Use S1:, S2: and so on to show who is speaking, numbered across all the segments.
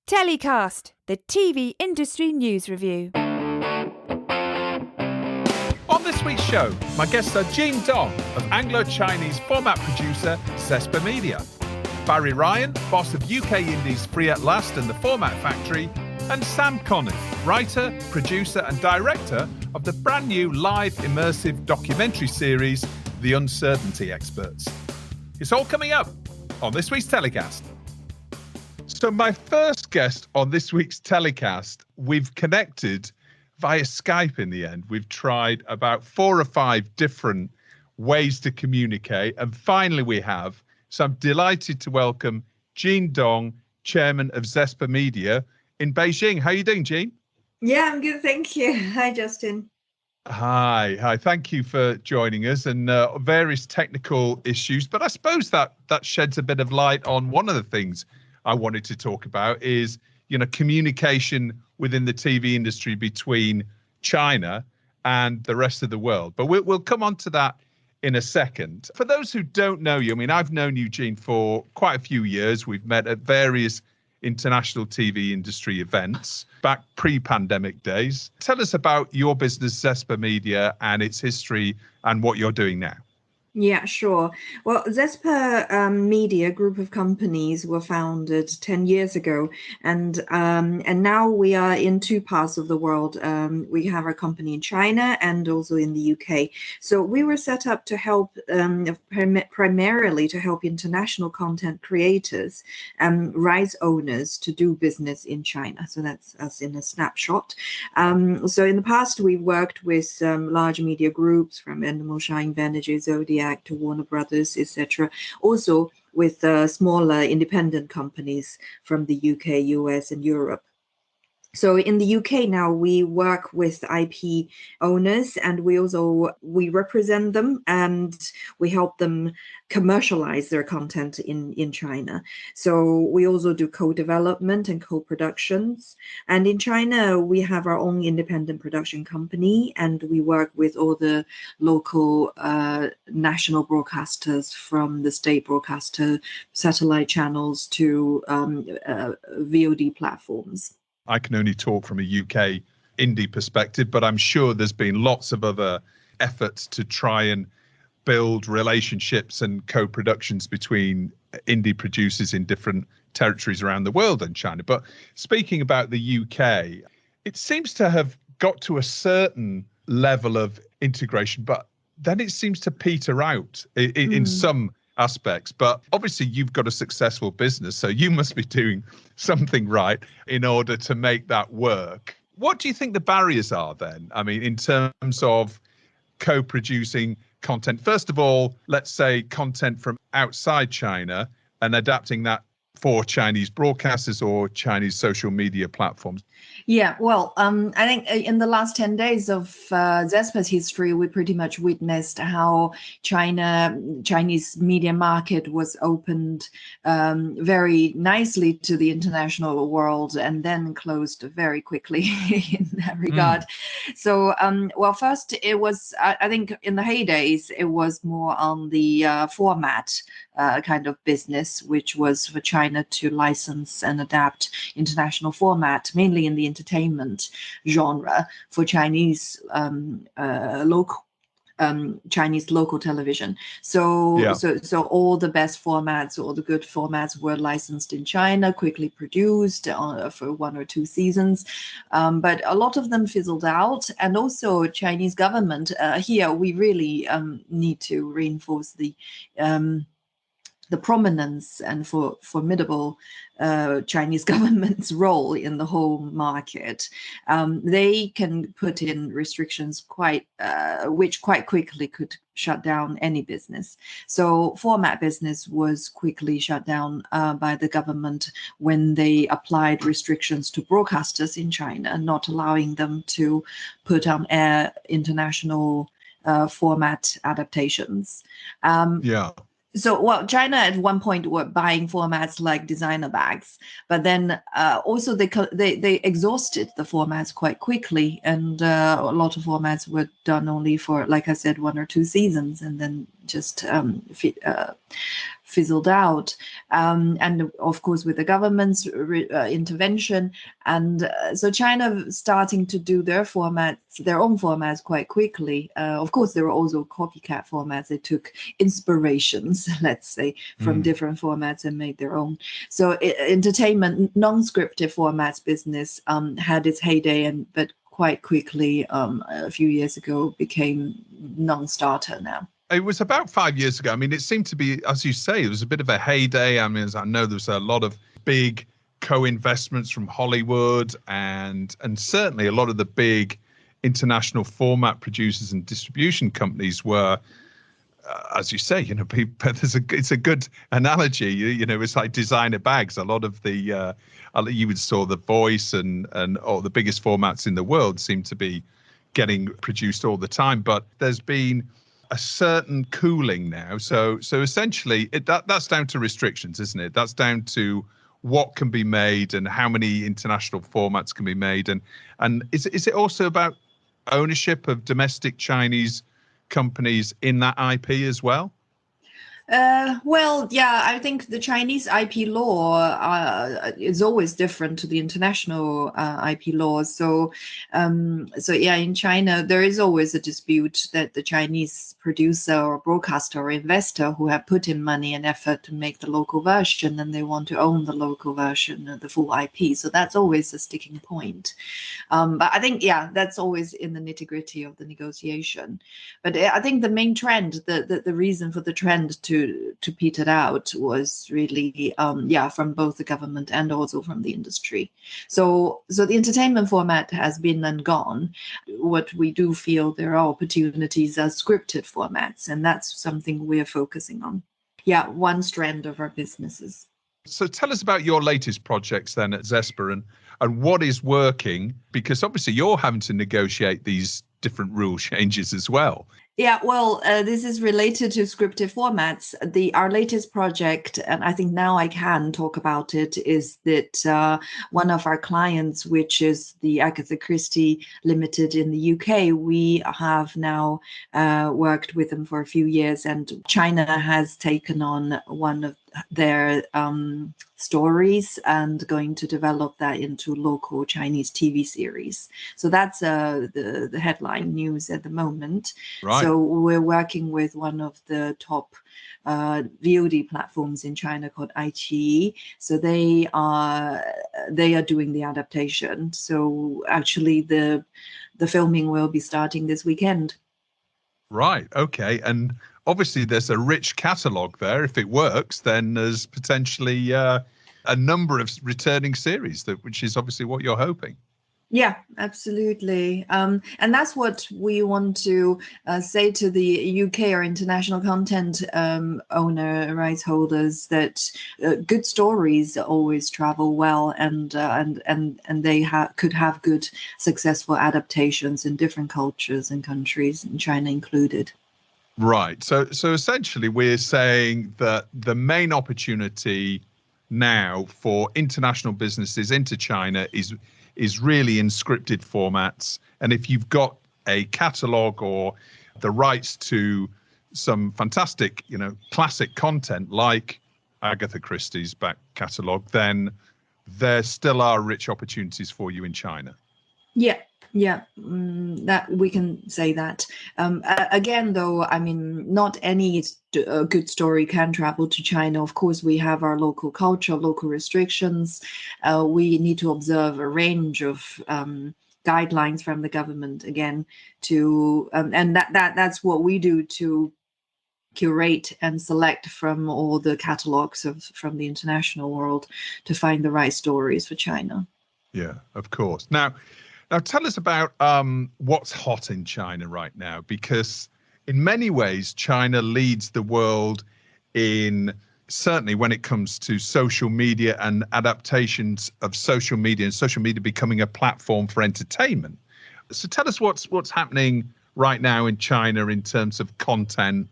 S1: TellyCast, the TV industry news review.
S2: On this week's show, my guests are Jean Dong of Anglo-Chinese format producer Zespa Media, Barry Ryan, boss of UK Indies Free at Last and The Format Factory, and Sam Conniff, writer, producer and director of the brand new live immersive documentary series, The Uncertainty Experts. It's all coming up on this week's TellyCast. So my first guest on this week's TellyCast, we've connected via Skype in the end. We've tried about 4 or 5 different ways to communicate, and finally we have. So I'm delighted to welcome Jean Dong, chairman of Zespa Media in Beijing. How are you doing, Jean?
S3: Yeah, I'm good, thank you. Hi, Justin.
S2: Hi. Thank you for joining us, and various technical issues. But I suppose that sheds a bit of light on one of the things I wanted to talk about is, communication within the TV industry between China and the rest of the world. But we'll come on to that in a second. For those who don't know you, I've known you, Jean, for quite a few years. We've met at various international TV industry events back pre-pandemic days. Tell us about your business, Zespa Media, and its history and what you're doing now.
S3: Yeah, sure. Well, Zespa Media group of companies were founded 10 years ago, and now we are in 2 parts of the world. We have our company in China and also in the UK. So we were set up to help, primarily to help international content creators and rights owners to do business in China. So that's us in a snapshot. So in the past, we worked with large media groups from Endemol, Shine, Vantage, Zodiac, to Warner Brothers, etc. Also with smaller independent companies from the UK, US, and Europe. So in the UK now, we work with IP owners, and we represent them and we help them commercialize their content in China. So we also do co-development and co-productions. And in China, we have our own independent production company, and we work with all the local national broadcasters, from the state broadcaster satellite channels to VOD platforms.
S2: I can only talk from a UK indie perspective, but I'm sure there's been lots of other efforts to try and build relationships and co-productions between indie producers in different territories around the world and China. But speaking about the UK, it seems to have got to a certain level of integration, but then it seems to peter out in some aspects. But obviously you've got a successful business, so you must be doing something right in order to make that work. What do you think the barriers are then? In terms of co-producing content, first of all, let's say content from outside China and adapting that for Chinese broadcasters or Chinese social media platforms.
S3: Yeah, well, I think in the last 10 days of Zespa's history, we pretty much witnessed how Chinese media market was opened very nicely to the international world and then closed very quickly in that regard. So, well, first it was, I think in the heydays, it was more on the format kind of business, which was for China to license and adapt international format, mainly in the entertainment genre for Chinese local television. So all the best formats, all the good formats were licensed in China, quickly produced for 1 or 2 seasons. But a lot of them fizzled out. And also Chinese government, here we really need to reinforce the prominence and formidable Chinese government's role in the whole market. They can put in restrictions which quite quickly could shut down any business. So format business was quickly shut down by the government when they applied restrictions to broadcasters in China, not allowing them to put on air international format adaptations. So, well, China at one point were buying formats like designer bags, but then also they exhausted the formats quite quickly, and a lot of formats were done only for, like I said, 1 or 2 seasons, and then just fizzled out, and of course with the government's intervention, and so China starting to do their own formats quite quickly. Of course, there were also copycat formats. They took inspirations, let's say, from different formats and made their own. So entertainment, non-scripted formats business had its heyday, but quite quickly, a few years ago, became non-starter now.
S2: It was about 5 years ago. I mean, it seemed to be, as you say, it was a bit of a heyday. I mean, as I know, there was a lot of big co-investments from Hollywood and certainly a lot of the big international format producers and distribution companies were, as you say, it's a good analogy. It's like designer bags. A lot of the, you would saw The Voice and all the biggest formats in the world seem to be getting produced all the time. But there's been a certain cooling now. So essentially, that's down to restrictions, isn't it? That's down to what can be made and how many international formats can be made. And is it also about ownership of domestic Chinese companies in that IP as well?
S3: Well, yeah, I think the Chinese IP law is always different to the international IP laws. So yeah, in China, there is always a dispute that the Chinese producer or broadcaster or investor who have put in money and effort to make the local version, and they want to own the local version, the full IP. So that's always a sticking point. But I think, yeah, that's always in the nitty-gritty of the negotiation. But I think the main trend, the reason for the trend to peter out was really, from both the government and also from the industry. So the entertainment format has been and gone. What we do feel there are opportunities as scripted formats, and that's something we're focusing on. Yeah, one strand of our businesses.
S2: So tell us about your latest projects then at Zespa and what is working, because obviously you're having to negotiate these different rule changes as well.
S3: Yeah, well, this is related to scripted formats. Our latest project, and I think now I can talk about it, is that one of our clients, which is the Agatha Christie Limited in the UK, we have now worked with them for a few years, and China has taken on one of their stories and going to develop that into local Chinese TV series. So that's the headline news at the moment.
S2: Right.
S3: So we're working with one of the top VOD platforms in China called iQIYI. So they are doing the adaptation. So actually the filming will be starting this weekend.
S2: Right. Okay. And obviously there's a rich catalogue there. If it works, then there's potentially a number of returning series, which is obviously what you're hoping.
S3: Yeah, absolutely. And that's what we want to say to the UK or international content owner rights holders, that good stories always travel well, and they could have good, successful adaptations in different cultures and countries, and China included.
S2: Right. So essentially, we're saying that the main opportunity now for international businesses into China is really in scripted formats. And if you've got a catalogue or the rights to some fantastic, classic content like Agatha Christie's back catalogue, then there still are rich opportunities for you in China.
S3: Yeah, that we can say that. Again, though, I mean, not any good story can travel to China. Of course, we have our local culture, local restrictions. We need to observe a range of guidelines from the government again and that's what we do to curate and select from all the catalogs from the international world to find the right stories for China.
S2: Yeah, of course. Now tell us about what's hot in China right now, because in many ways, China leads the world in, certainly when it comes to social media and adaptations of social media and social media becoming a platform for entertainment. So tell us what's happening right now in China in terms of content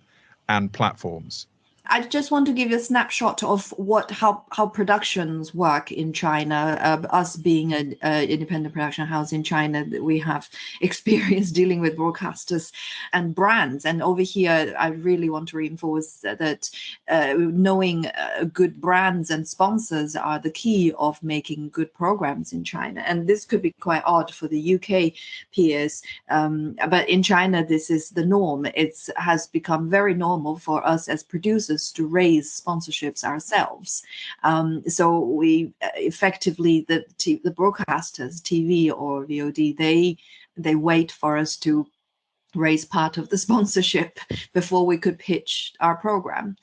S2: and platforms.
S3: I just want to give you a snapshot of how productions work in China. Us being an independent production house in China, we have experience dealing with broadcasters and brands. And over here, I really want to reinforce that knowing good brands and sponsors are the key of making good programs in China. And this could be quite odd for the UK peers, but in China, this is the norm. It has become very normal for us as producers to raise sponsorships ourselves. So we effectively, the broadcasters, TV or VOD, they wait for us to raise part of the sponsorship before we could pitch our program.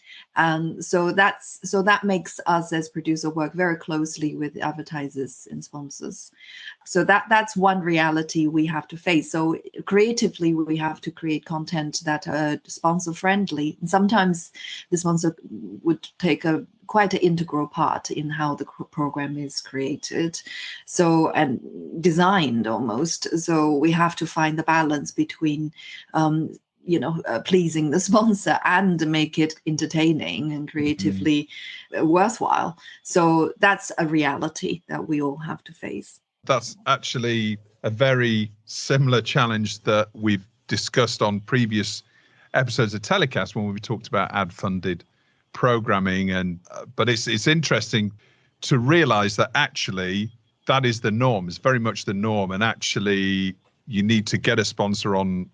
S3: So that makes us as producer work very closely with advertisers and sponsors. So that's one reality we have to face. So creatively, we have to create content that are sponsor friendly. And sometimes the sponsor would take quite an integral part in how the program is created, so and designed almost. So we have to find the balance between pleasing the sponsor and make it entertaining and creatively worthwhile. So that's a reality that we all have to face.
S2: That's actually a very similar challenge that we've discussed on previous episodes of TellyCast when we talked about ad-funded programming. But it's interesting to realize that actually that is the norm. It's very much the norm. And actually you need to get a sponsor on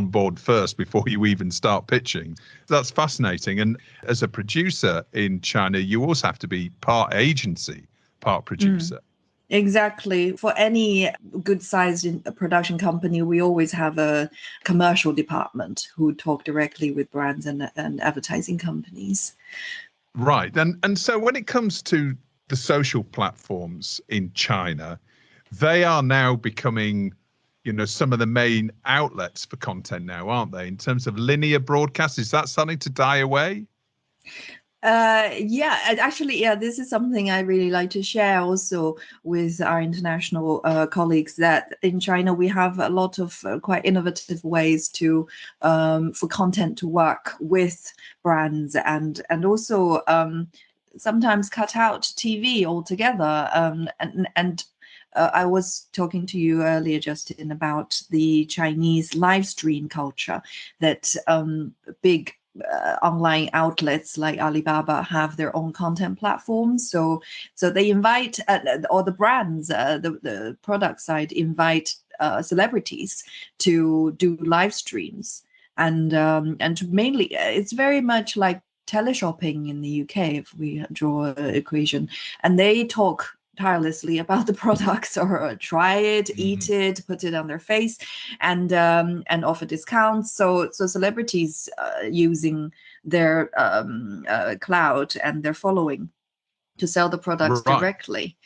S2: board first before you even start pitching. That's fascinating. And as a producer in China, you also have to be part agency, part producer.
S3: Exactly. For any good-sized production company, we always have a commercial department who talk directly with brands and advertising companies.
S2: Right. And so when it comes to the social platforms in China, they are now becoming, some of the main outlets for content now, aren't they? In terms of linear broadcast, is that starting to die away?
S3: This is something I really like to share also with our international colleagues, that in China we have a lot of quite innovative ways to for content to work with brands and also sometimes cut out TV altogether. I was talking to you earlier, Justin, about the Chinese live stream culture that big online outlets like Alibaba have their own content platforms. So they invite, or the brands, the product side invite celebrities to do live streams, and to mainly, it's very much like teleshopping in the UK, if we draw an equation, and they talk tirelessly about the products, or try it, eat it, put it on their face, and offer discounts. So celebrities using their cloud and their following to sell the products directly.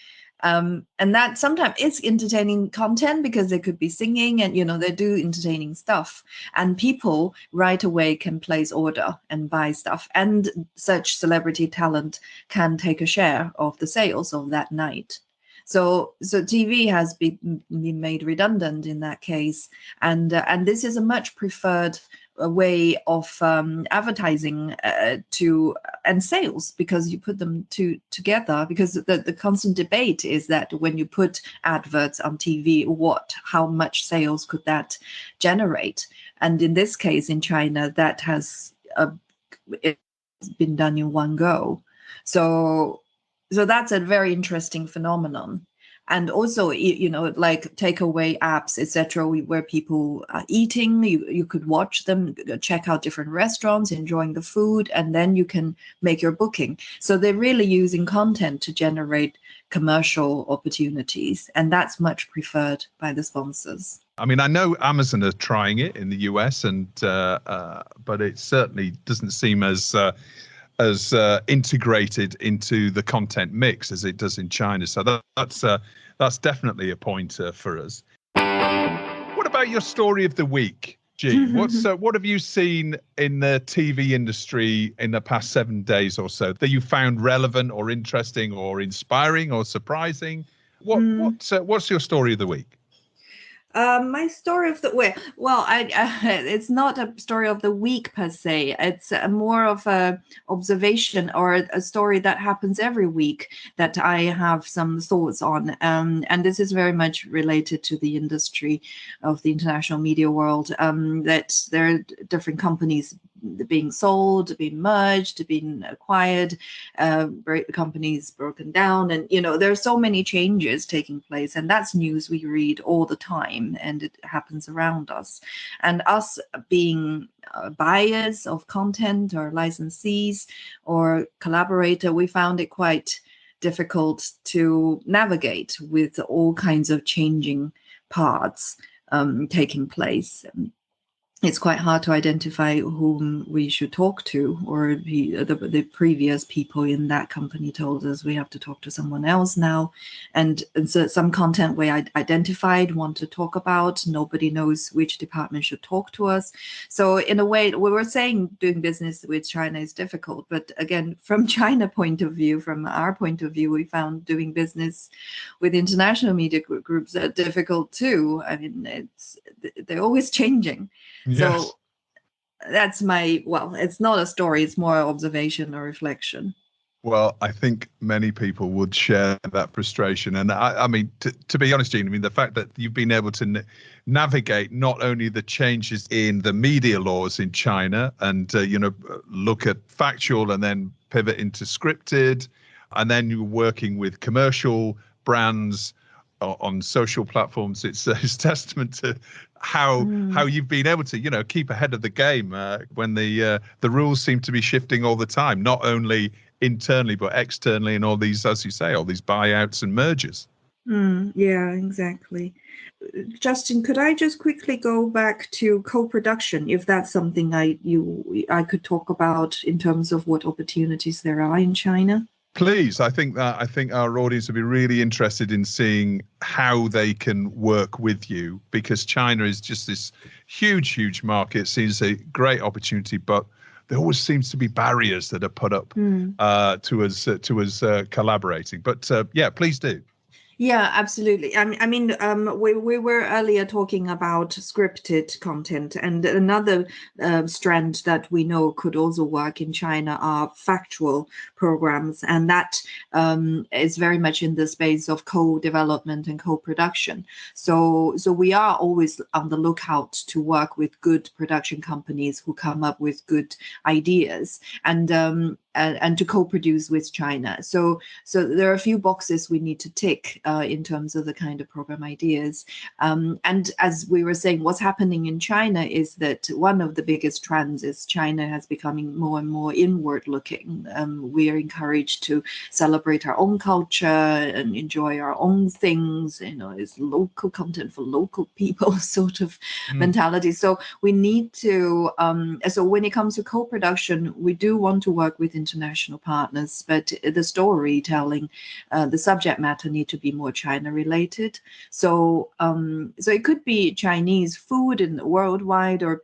S3: And that sometimes it's entertaining content because they could be singing and, they do entertaining stuff, and people right away can place order and buy stuff. And such celebrity talent can take a share of the sales of that night. So TV has been made redundant in that case. And this is a much preferred way of advertising and sales, because you put them together, because the constant debate is that when you put adverts on TV, how much sales could that generate? And in this case in China, that has it's been done in one go. So that's a very interesting phenomenon. And also, like takeaway apps, etc., where people are eating, you could watch them, check out different restaurants, enjoying the food, and then you can make your booking. So they're really using content to generate commercial opportunities, and that's much preferred by the sponsors.
S2: I mean, I know Amazon are trying it in the US, but it certainly doesn't seem as integrated into the content mix as it does in China. So that's definitely a pointer for us. What about your story of the week, Jean? What have you seen in the TV industry in the past 7 days or so that you found relevant or interesting or inspiring or surprising? What's your story of the week?
S3: My story of the it's not a story of the week per se. It's more of a observation or a story that happens every week that I have some thoughts on. And this is very much related to the industry of the international media world. That there are different companies being sold, being merged, being acquired, companies broken down, and there are so many changes taking place, and that's news we read all the time, and it happens around us. And us being buyers of content or licensees or collaborator, we found it quite difficult to navigate with all kinds of changing parts taking place. It's quite hard to identify whom we should talk to, or the previous people in that company told us we have to talk to someone else now. And so some content we identified, want to talk about, nobody knows which department should talk to us. So in a way, we were saying doing business with China is difficult. But again, from China point of view, from our point of view, we found doing business with international media groups are difficult too. I mean, they're always changing.
S2: Yes.
S3: So that's it's not a story, it's more observation or reflection.
S2: Well, I think many people would share that frustration. And I mean, to be honest, Jean, I mean, the fact that you've been able to navigate not only the changes in the media laws in China and, look at factual and then pivot into scripted, and then you're working with commercial brands on social platforms. It's testament to how you've been able to keep ahead of the game when the rules seem to be shifting all the time, not only internally but externally, and all these, as you say, all these buyouts and mergers.
S3: Yeah, exactly. Justin, could I just quickly go back to co-production, if that's something I could talk about in terms of what opportunities there are in China?
S2: Please, I think our audience would be really interested in seeing how they can work with you, because China is just this huge market. It seems a great opportunity, but there always seems to be barriers that are put up to us collaborating. But yeah, please do.
S3: Yeah, absolutely. I mean, we were earlier talking about scripted content, and another strand that we know could also work in China are factual programs, and that is very much in the space of co-development and co-production. So we are always on the lookout to work with good production companies who come up with good ideas, and to co-produce with China. So there are a few boxes we need to tick in terms of the kind of program ideas. And as we were saying, what's happening in China is that one of the biggest trends is China has becoming more and more inward looking. We are encouraged to celebrate our own culture and enjoy our own things. It's local content for local people sort of mentality. So we need to, so when it comes to co-production, we do want to work with international partners, but the storytelling, the subject matter need to be more China related. So it could be Chinese food in worldwide, or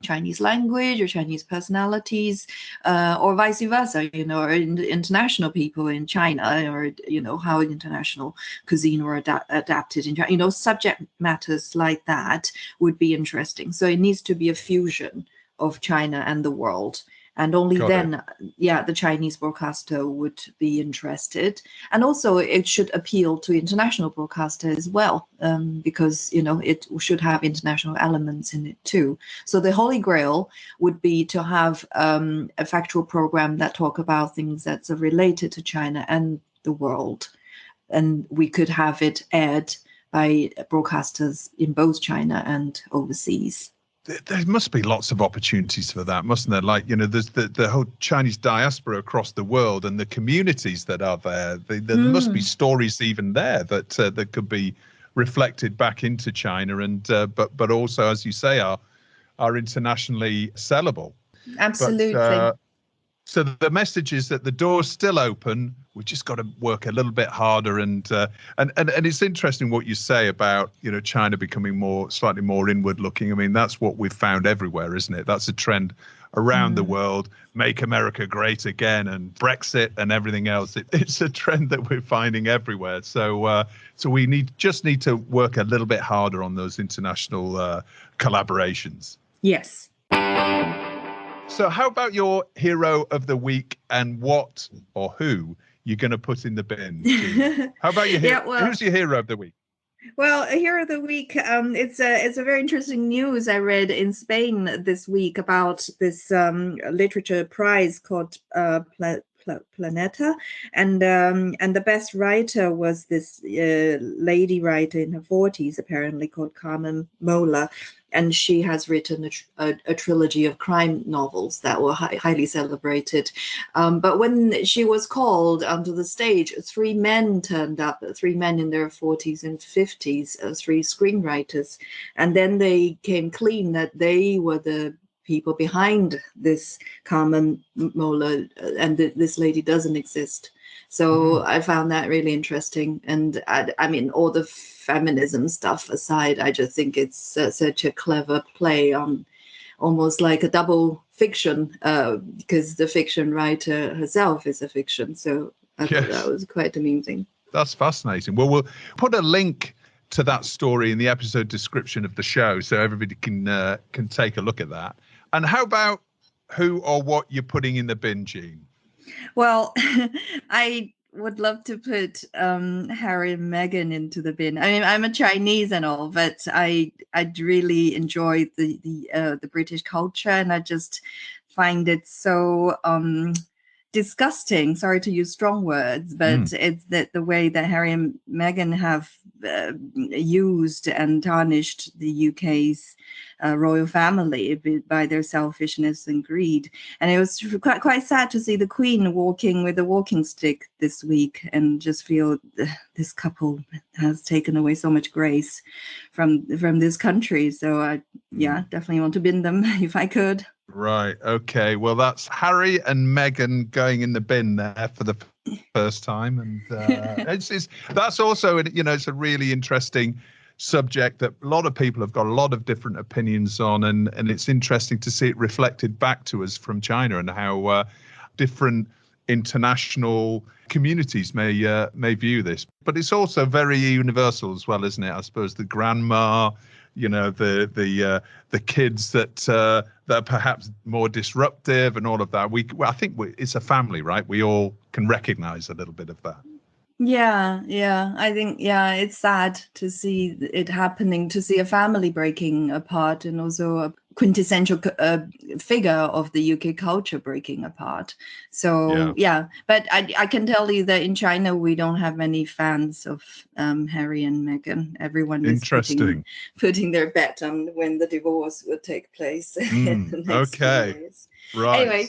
S3: Chinese language, or Chinese personalities, or vice versa, or international people in China, or, how international cuisine were adapted in China, subject matters like that would be interesting. So it needs to be a fusion of China and the world. And only then, the Chinese broadcaster would be interested. And also it should appeal to international broadcaster as well, because, it should have international elements in it too. So the holy grail would be to have a factual program that talk about things that's related to China and the world. And we could have it aired by broadcasters in both China and overseas.
S2: There must be lots of opportunities for that, mustn't there? Like, there's the whole Chinese diaspora across the world and the communities that are there. There must be stories even there that could be reflected back into China, and but also, as you say, are internationally sellable.
S3: Absolutely.
S2: But, so the message is that the door's still open. We've just got to work a little bit harder, and it's interesting what you say about China becoming slightly more inward looking. I mean, that's what we've found everywhere, isn't it? That's a trend around the world, make America great again, and Brexit and everything else. It's a trend that we're finding everywhere. So we just need to work a little bit harder on those international collaborations.
S3: Yes.
S2: So how about your hero of the week, and what or who you're going to put in the bin? How about your hero? Who's your hero of the week?
S3: Well, a hero of the week. It's a very interesting news I read in Spain this week about this literature prize called Planeta, and the best writer was this lady writer in her 40s, apparently, called Carmen Mola. And she has written a trilogy of crime novels that were highly celebrated. But when she was called onto the stage, 3 men turned up, 3 men in their 40s and 50s, 3 screenwriters. And then they came clean that they were the people behind this Carmen Mola, and this lady doesn't exist. So I found that really interesting. And I mean, all the feminism stuff aside, I just think it's such a clever play on almost like a double fiction, because the fiction writer herself is a fiction. So I thought that was quite amusing. That's
S2: fascinating. Well, we'll put a link to that story in the episode description of the show, so everybody can take a look at that. And how about who or what you're putting in the bin, Jean?
S3: Well, I would love to put Harry and Meghan into the bin. I mean, I'm a Chinese and all, but I'd really enjoy the British culture, and I just find it so disgusting. Sorry to use strong words, but it's that the way that Harry and Meghan have used and tarnished the UK's royal family by their selfishness and greed. And it was quite sad to see the Queen walking with a walking stick this week, and just feel this couple has taken away so much grace from this country. So I definitely want to bin them if I could.
S2: Right. Okay. Well, that's Harry and Meghan going in the bin there for the first time, and that's also, it's a really interesting subject that a lot of people have got a lot of different opinions on, and it's interesting to see it reflected back to us from China, and how different international communities may view this. But it's also very universal as well, isn't it? I suppose the grandma, the kids that are perhaps more disruptive and all of that. I think it's a family, right? We all can recognize a little bit of that.
S3: Yeah. I think, it's sad to see it happening, to see a family breaking apart, and also a quintessential figure of the UK culture breaking apart. So, but I can tell you that in China, we don't have many fans of Harry and Meghan. Everyone is putting their bet on when the divorce will take place. In the next few years.
S2: Right.
S3: Anyway.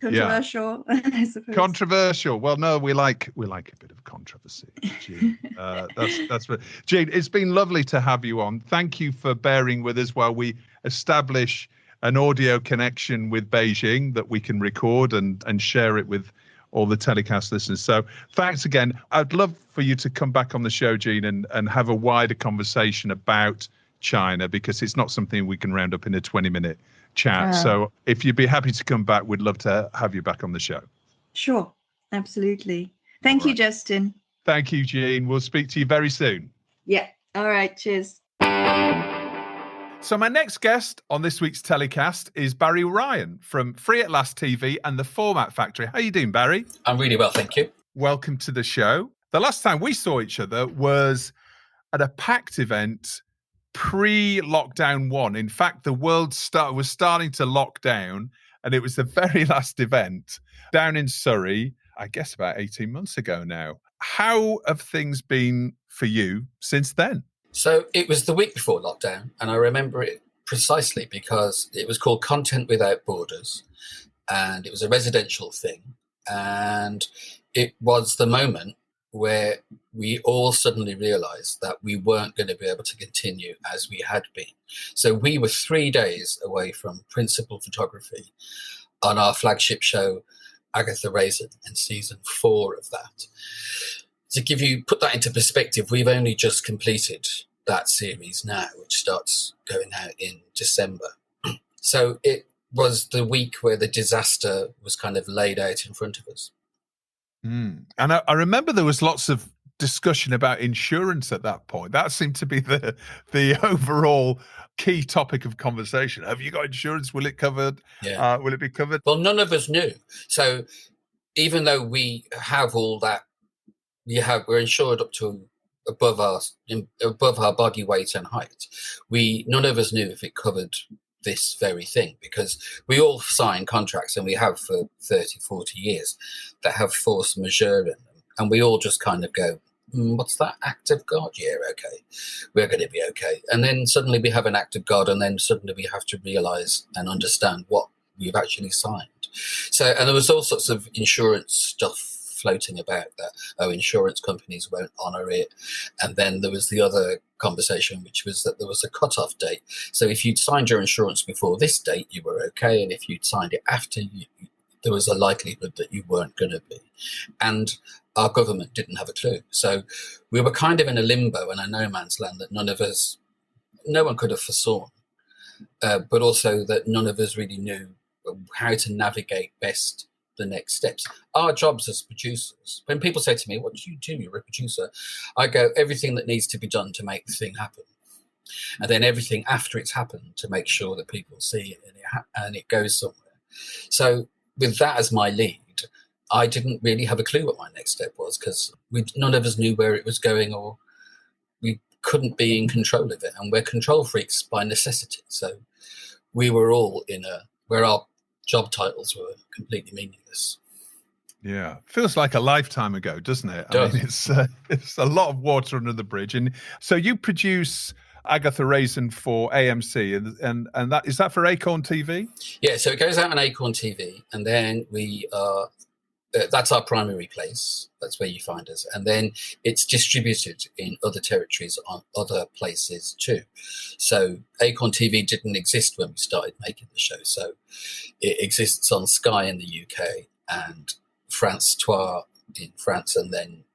S3: Controversial, I suppose.
S2: Controversial. Well, no, we like a bit of controversy, Jean. That's what, Jean. It's been lovely to have you on. Thank you for bearing with us while we establish an audio connection with Beijing that we can record and share it with all the TellyCast listeners. So thanks again. I'd love for you to come back on the show, Jean, and have a wider conversation about China, because it's not something we can round up in a 20-minute chat. So if you'd be happy to come back, we'd love to have you back on the show. Sure, absolutely. Thank you, Justin. Thank you, Jean. We'll speak to you very soon. Yeah. All right. Cheers. So my next guest on this week's TellyCast is Barry Ryan from Free at Last TV and The Format Factory. How you doing, Barry?
S4: I'm really well, thank you.
S2: Welcome to the show. The last time we saw each other was at a packed event pre-lockdown 1. In fact, the world was starting to lock down, and it was the very last event down in Surrey, I guess about 18 months ago now. How have things been for you since then?
S4: So it was the week before lockdown, and I remember it precisely because it was called Content Without Borders, and it was a residential thing, and it was the moment where we all suddenly realized that we weren't going to be able to continue as we had been. So we were 3 days away from principal photography on our flagship show, Agatha Raisin, in season 4 of that. To put that into perspective, we've only just completed that series now, which starts going out in December. So it was the week where the disaster was kind of laid out in front of us.
S2: And I remember there was lots of discussion about insurance at that point. That seemed to be the overall key topic of conversation. Have you got insurance? Will it covered?
S4: Yeah.
S2: Will it be covered?
S4: Well, none of us knew. So even though we have all that, we're insured up to above our body weight and height. None of us knew if it covered this very thing, because we all sign contracts, and we have for 30, 40 years, that have force majeure in them. And we all just kind of go, what's that? Act of God? Yeah, okay. We're going to be okay. And then suddenly we have an act of God, and then suddenly we have to realise and understand what we've actually signed. So, and there was all sorts of insurance stuff floating about that, insurance companies won't honour it. And then there was the other conversation, which was that there was a cut-off date. So if you'd signed your insurance before this date, you were okay. And if you'd signed it after, there was a likelihood that you weren't going to be. And our government didn't have a clue. So we were kind of in a limbo and a no man's land that no one could have foresawn, but also that none of us really knew how to navigate best the next steps. Our jobs as producers, when people say to me, what do you do? You're a producer. I go, everything that needs to be done to make the thing happen. And then everything after it's happened to make sure that people see it and it goes somewhere. So with that as my lead, I didn't really have a clue what my next step was, because none of us knew where it was going, or we couldn't be in control of it. And we're control freaks by necessity. So we were all where our job titles were completely meaningless.
S2: Yeah, feels like a lifetime ago, doesn't it?
S4: I
S2: mean, it's a lot of water under the bridge. And so you produce Agatha Raisin for AMC, and that is that for Acorn TV?
S4: Yeah, so it goes out on Acorn TV, and then we are. That's our primary place. That's where you find us. And then it's distributed in other territories on other places too. So Acorn TV didn't exist when we started making the show. So it exists on Sky in the UK and France 2 in France, and then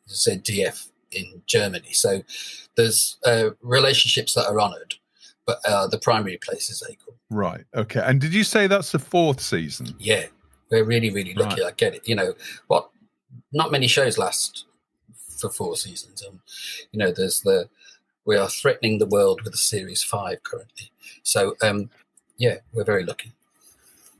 S4: ZDF in Germany. So there's relationships that are honoured, but the primary place is Acorn.
S2: Right. Okay. And did you say that's the 4th season?
S4: Yeah. We're really, really lucky. Right. I get it. Not many shows last for 4 seasons. We are threatening the world with a series 5 currently. So, we're very lucky.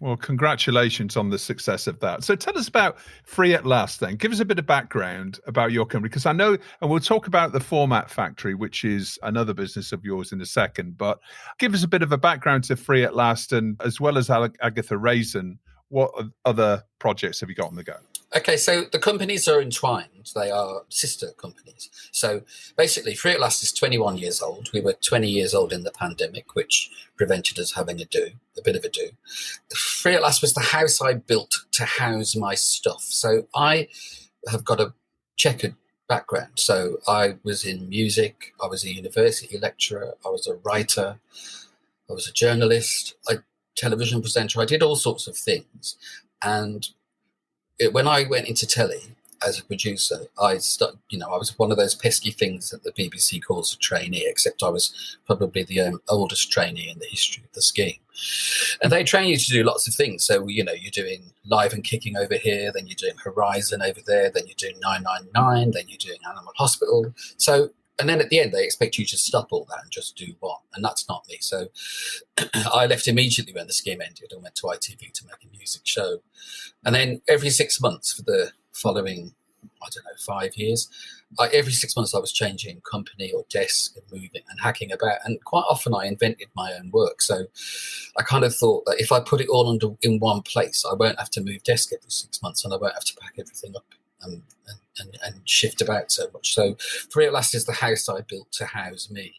S2: Well, congratulations on the success of that. So tell us about Free at Last then. Give us a bit of background about your company, because I know, and we'll talk about the Format Factory, which is another business of yours in a second, but give us a bit of a background to Free at Last, and as well as Agatha Raisin, what other projects have you got on the go?
S4: Okay, so the companies are entwined. They are sister companies. So basically, Free at Last is 21 years old. We were 20 years old in the pandemic, which prevented us having a bit of a do. Free at Last was the house I built to house my stuff. So I have got a checkered background. So I was in music. I was a university lecturer. I was a writer. I was a journalist. Television presenter. I did all sorts of things. And when I went into telly as a producer, I was one of those pesky things that the BBC calls a trainee, except I was probably the oldest trainee in the history of the scheme. And they train you to do lots of things. So, you're doing Live and Kicking over here, then you're doing Horizon over there, then you're doing 999, then you're doing Animal Hospital. So, and then at the end, they expect you to stop all that and just do one. And that's not me. So I left immediately when the scheme ended and went to ITV to make a music show. And then every 6 months for the following, 5 years, every 6 months I was changing company or desk and moving and hacking about. And quite often I invented my own work. So I kind of thought that if I put it all in one place, I won't have to move desk every 6 months, and I won't have to pack everything up and shift about so much. So Free at Last is the house I built to house me.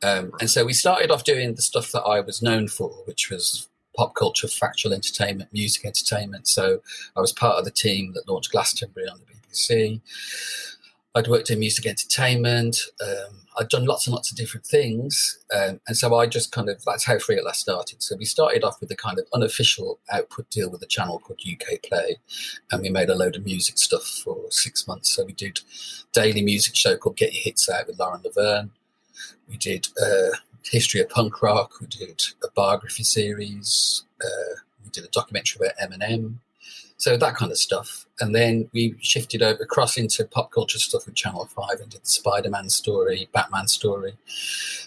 S4: And so we started off doing the stuff that I was known for, which was pop culture, factual entertainment, music entertainment. So I was part of the team that launched Glastonbury on the BBC. I'd worked in music entertainment. I'd done lots and lots of different things. And so I just that's how Free at Last started. So we started off with a kind of unofficial output deal with a channel called UK Play. And we made a load of music stuff for 6 months. So we did a daily music show called Get Your Hits Out with Lauren Laverne. We did history of punk rock. We did a biography series. We did a documentary about Eminem. So that kind of stuff. And then we shifted over across into pop culture stuff with Channel 5 and did the Spider-Man story, Batman story,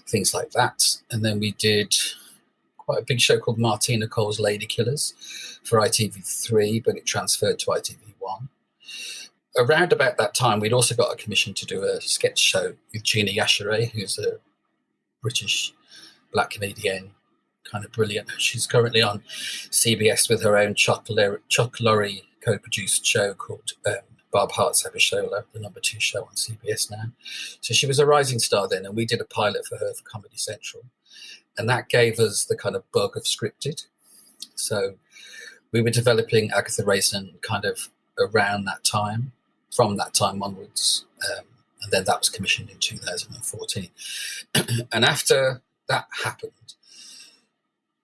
S4: things like that. And then we did quite a big show called Martina Cole's Lady Killers for ITV3, but it transferred to ITV1. Around about that time, we'd also got a commission to do a sketch show with Gina Yashere, who's a British black comedian, kind of brilliant. She's currently on CBS with her own Chuck Lorre co-produced show called Bob Hart's Abishola, the number 2 show on CBS now. So she was a rising star then, and we did a pilot for her for Comedy Central. And that gave us the kind of bug of scripted. So we were developing Agatha Raisin kind of around that time, from that time onwards. And then that was commissioned in 2014. And after that happened,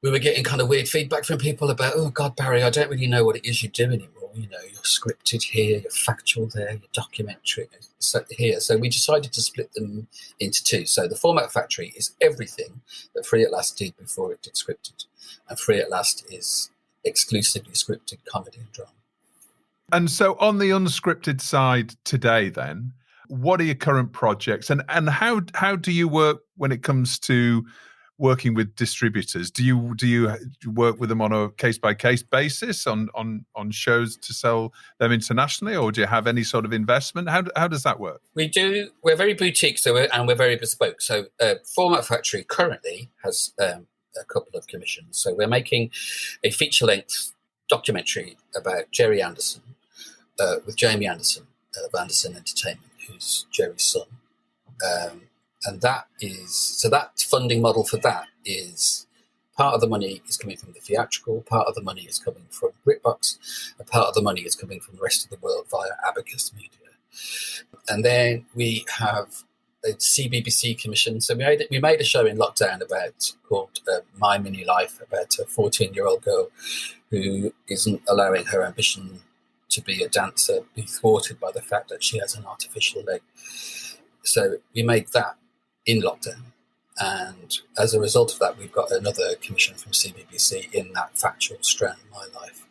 S4: we were getting kind of weird feedback from people about, oh, God, Barry, I don't really know what it is you do anymore. You know, you're scripted here, you're factual there, you're documentary here. So we decided to split them into 2. So the Format Factory is everything that Free at Last did before it did scripted. And Free at Last is exclusively scripted comedy and drama.
S2: And so on the unscripted side today then, what are your current projects? And how do you work when it comes to working with distributors? Do you work with them on a case-by-case basis on shows to sell them internationally, or do you have any sort of investment? How does that work?
S4: We do. We're very boutique, and we're very bespoke. So Format Factory currently has a couple of commissions. So we're making a feature-length documentary about Jerry Anderson with Jamie Anderson of Anderson Entertainment, who's Jerry's son. And that funding model for that is part of the money is coming from the theatrical, part of the money is coming from BritBox, and part of the money is coming from the rest of the world via Abacus Media. And then we have a CBBC commission. So we made a show in lockdown called My Mini Life, about a 14-year-old girl who isn't allowing her ambition to be a dancer be thwarted by the fact that she has an artificial leg. So we made that in lockdown. And as a result of that, we've got another commission from CBBC in that factual strand, My Life,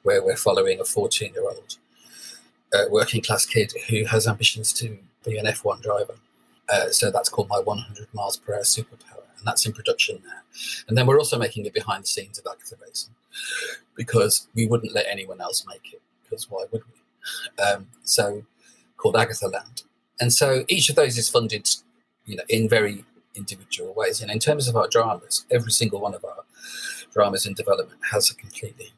S4: where we're following a 14-year-old working class kid who has ambitions to be an F1 driver. So that's called My 100 Miles Per Hour Superpower. And that's in production now. And then we're also making it behind the scenes of Agatha Raisin, because we wouldn't let anyone else make it, because why would we? So called Agatha Land. And so each of those is funded, in very individual ways. And in terms of our dramas, every single one of our dramas in development has a completely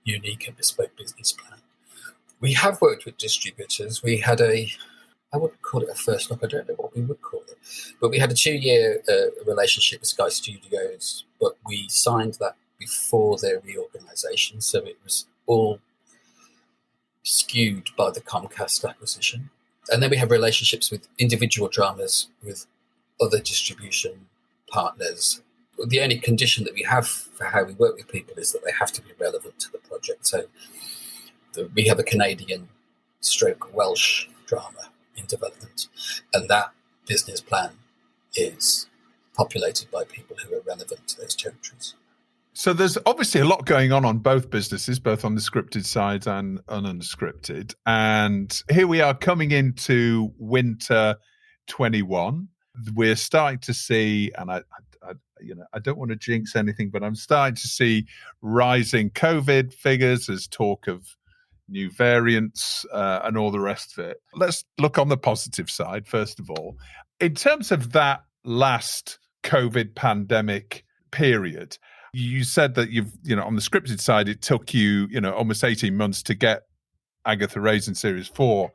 S4: unique and bespoke business plan. We have worked with distributors. We had I wouldn't call it a first look, I don't know what we would call it, but we had a 2-year relationship with Sky Studios, but we signed that before their reorganisation, so it was all skewed by the Comcast acquisition. And then we have relationships with individual dramas, with other distribution partners. The only condition that we have for how we work with people is that they have to be relevant to the project. So we have a Canadian / Welsh drama in development, and that business plan is populated by people who are relevant to those territories.
S2: So there's obviously a lot going on both businesses, both on the scripted side and unscripted. And here we are coming into winter 21. We're starting to see, and I don't want to jinx anything, but I'm starting to see rising COVID figures. There's talk of new variants and all the rest of it. Let's look on the positive side, first of all. In terms of that last COVID pandemic period, you said that on the scripted side, it took you, almost 18 months to get Agatha Raisin Series 4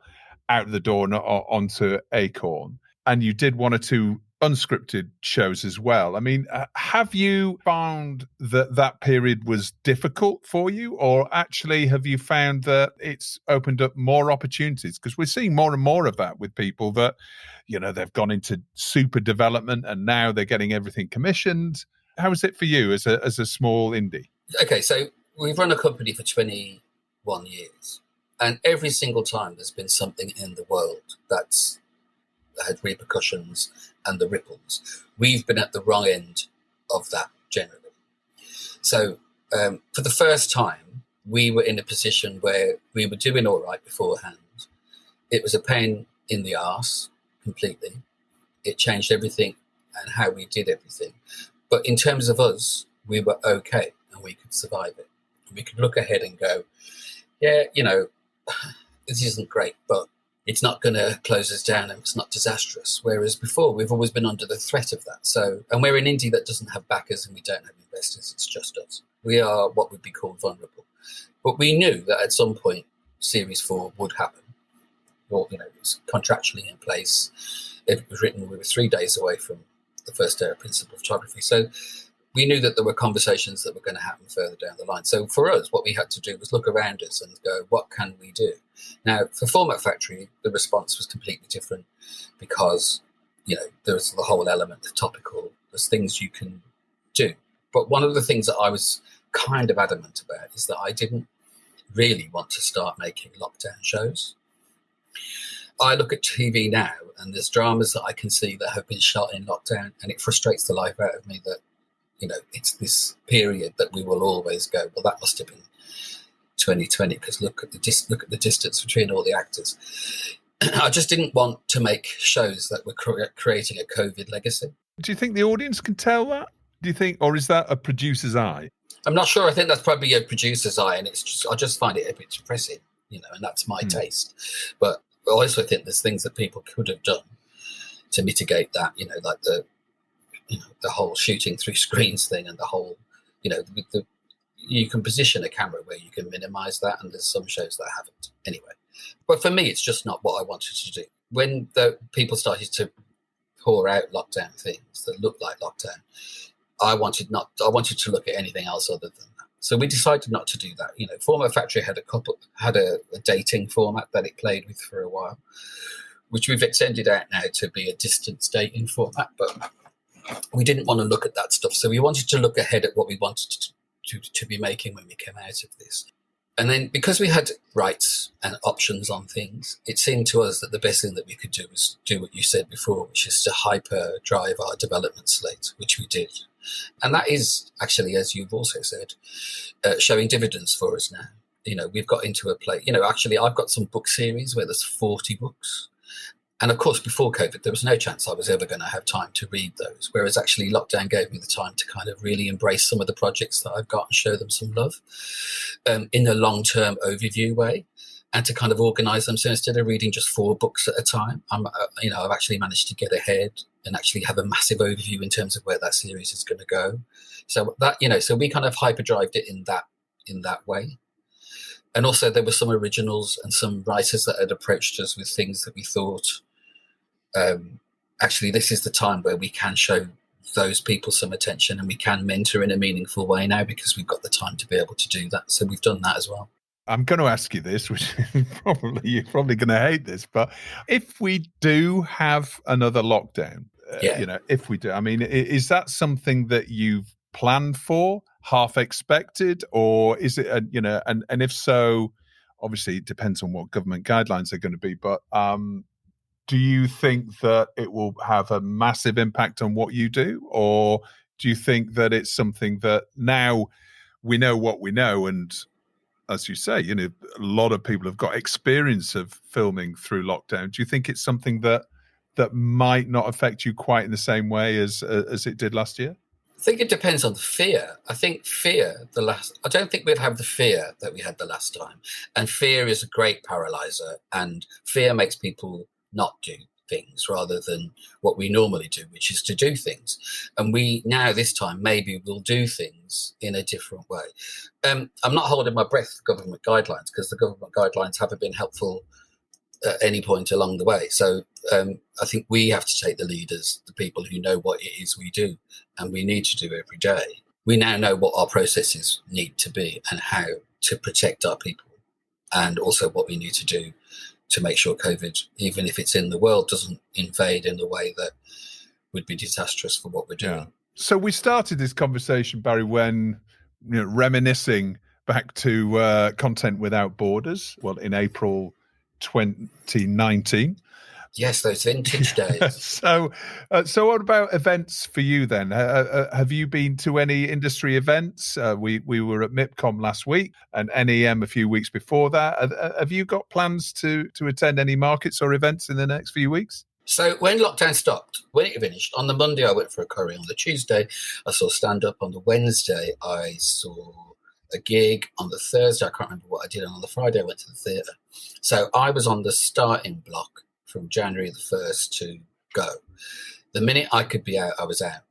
S2: out the door and onto Acorn. And you did 1 or 2 unscripted shows as well. I mean, have you found that period was difficult for you, or actually have you found that it's opened up more opportunities? Because we're seeing more and more of that with people that, they've gone into super development and now they're getting everything commissioned. How is it for you as a small indie?
S4: Okay, so we've run a company for 21 years, and every single time there's been something in the world that's had repercussions and the ripples. We've been at the wrong end of that generally. So for the first time, we were in a position where we were doing all right beforehand. It was a pain in the arse completely. It changed everything and how we did everything. But in terms of us, we were okay and we could survive it. We could look ahead and go, yeah, this isn't great, but it's not going to close us down and it's not disastrous. Whereas before, we've always been under the threat of that. So, and we're an indie that doesn't have backers and we don't have investors. It's just us. We are what would be called vulnerable. But we knew that at some point, Series 4 would happen. Or, it was contractually in place. It was written, we were 3 days away from the first day of principal photography. So we knew that there were conversations that were going to happen further down the line. So for us, what we had to do was look around us and go, what can we do? Now, for Format Factory, the response was completely different because, there's the whole element of topical. There's things you can do. But one of the things that I was kind of adamant about is that I didn't really want to start making lockdown shows. I look at TV now and there's dramas that I can see that have been shot in lockdown, and it frustrates the life out of me that, it's this period that we will always go, well, that must have been 2020 because look at the distance between all the actors. I just didn't want to make shows that were creating a COVID legacy.
S2: Do you think the audience can tell that? Do you think, or is that a producer's eye?
S4: I'm not sure. I think that's probably a producer's eye, and I just find it a bit depressing, and that's my taste. But I also think there's things that people could have done to mitigate that, like the whole shooting through screens thing and the whole, you can position a camera where you can minimize that, and there's some shows that haven't anyway. But for me, it's just not what I wanted to do. When the people started to pour out lockdown things that looked like lockdown, I wanted to look at anything else other than that. So we decided not to do that. Format Factory had a dating format that it played with for a while, which we've extended out now to be a distance dating format. But we didn't want to look at that stuff. So we wanted to look ahead at what we wanted to be making when we came out of this. And then because we had rights and options on things, it seemed to us that the best thing that we could do was do what you said before, which is to hyper drive our development slate, which we did. And that is actually, as you've also said, showing dividends for us now. We've got into a place, actually I've got some book series where there's 40 books. And of course, before COVID, there was no chance I was ever going to have time to read those. Whereas actually lockdown gave me the time to kind of really embrace some of the projects that I've got and show them some love in a long-term overview way, and to kind of organize them. So instead of reading just 4 books at a time, I've actually managed to get ahead and actually have a massive overview in terms of where that series is going to go. So that, so we kind of hyperdrived it in that way. And also there were some originals and some writers that had approached us with things that we thought, actually, this is the time where we can show those people some attention and we can mentor in a meaningful way now because we've got the time to be able to do that. So we've done that as well.
S2: I'm going to ask you this, which you're probably going to hate this, but if we do have another lockdown, if we do, I mean, is that something that you've planned for, half expected, or is it, and if so, obviously it depends on what government guidelines are going to be, but do you think that it will have a massive impact on what you do, or do you think that it's something that now we know what we know, and as you say, a lot of people have got experience of filming through lockdown. Do you think it's something that might not affect you quite in the same way as it did last year?
S4: I think it depends on the fear. I think I don't think we'd have the fear that we had the last time. And fear is a great paralyzer, and fear makes people not do things rather than what we normally do, which is to do things. And we now this time maybe we'll do things in a different way. I'm not holding my breath for government guidelines because the government guidelines haven't been helpful at any point along the way. So I think we have to take the lead as the people who know what it is we do and we need to do every day. We now know what our processes need to be and how to protect our people, and also what we need to do to make sure COVID, even if it's in the world, doesn't invade in a way that would be disastrous for what we're doing.
S2: Yeah. So we started this conversation, Barry, when reminiscing back to Content Without Borders, in April 2019.
S4: Yes, those vintage days.
S2: So what about events for you then? Have you been to any industry events? We were at MIPCOM last week and NEM a few weeks before that. Have you got plans to attend any markets or events in the next few weeks?
S4: So when lockdown stopped, when it finished, on the Monday I went for a curry. On the Tuesday, I saw stand-up. On the Wednesday, I saw a gig. On the Thursday, I can't remember what I did. And on the Friday, I went to the theatre. So I was on the starting block from January the 1st to go. The minute I could be out, I was out.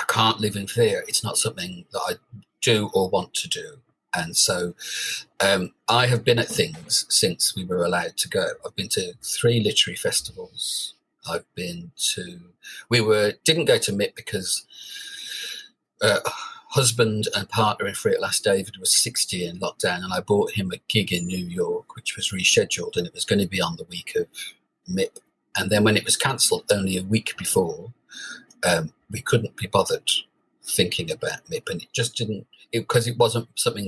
S4: I can't live in fear. It's not something that I do or want to do. And so I have been at things since we were allowed to go. I've been to 3 literary festivals. I've been to... didn't go to MIP because husband and partner in Free at Last, David, was 60 in lockdown, and I bought him a gig in New York, which was rescheduled, and it was going to be on the week of MIP. And then when it was cancelled only a week before, we couldn't be bothered thinking about MIP, and it just didn't, because it wasn't something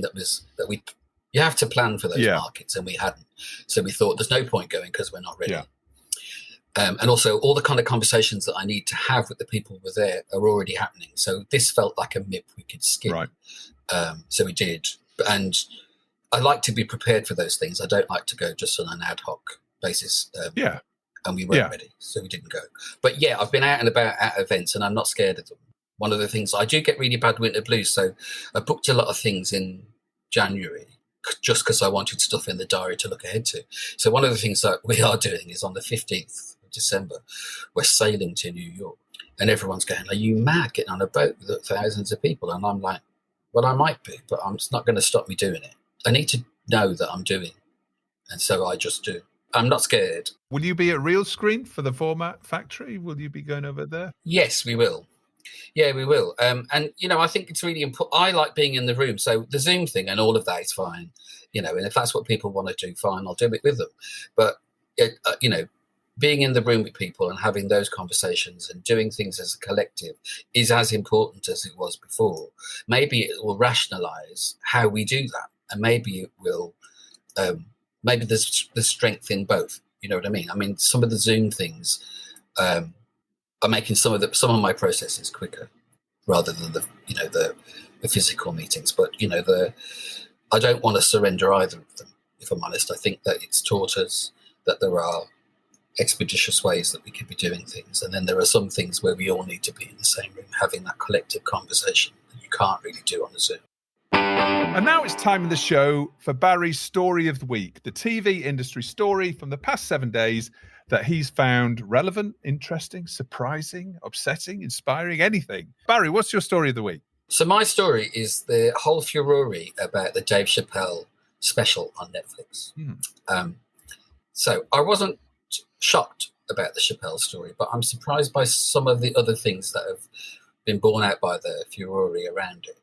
S4: you have to plan for those markets, and we hadn't. So we thought there's no point going because we're not ready. Yeah. And also all the kind of conversations that I need to have with the people who were there are already happening. So this felt like a MIP we could skip.
S2: Right.
S4: So we did. And I like to be prepared for those things. I don't like to go just on an ad hoc basis. And we weren't ready, so we didn't go. But yeah, I've been out and about at events, and I'm not scared of them. One of the things, I do get really bad winter blues, so I booked a lot of things in January just because I wanted stuff in the diary to look ahead to. So one of the things that we are doing is on the 15th of December, we're sailing to New York, and everyone's going, "Are you mad getting on a boat with thousands of people?" And I'm like, well, I might be, but it's not going to stop me doing it. I need to know that I'm doing, and so I just do. I'm not scared.
S2: Will you be at Real Screen for the Format Factory? Will you be going over there?
S4: Yes, we will. Yeah, we will. And, I think it's really important. I like being in the room. So the Zoom thing and all of that is fine, and if that's what people want to do, fine, I'll do it with them. But, being in the room with people and having those conversations and doing things as a collective is as important as it was before. Maybe it will rationalize how we do that. And maybe it will... maybe there's strength in both. You know what I mean? I mean, some of the Zoom things are making some of my processes quicker, rather than the physical meetings. But I don't want to surrender either of them. If I'm honest, I think that it's taught us that there are expeditious ways that we could be doing things, and then there are some things where we all need to be in the same room having that collective conversation that you can't really do on a Zoom.
S2: And now it's time in the show for Barry's Story of the Week, the TV industry story from the past 7 days that he's found relevant, interesting, surprising, upsetting, inspiring, anything. Barry, what's your story of the week?
S4: So my story is the whole furore about the Dave Chappelle special on Netflix. So I wasn't shocked about the Chappelle story, but I'm surprised by some of the other things that have been borne out by the furore around it.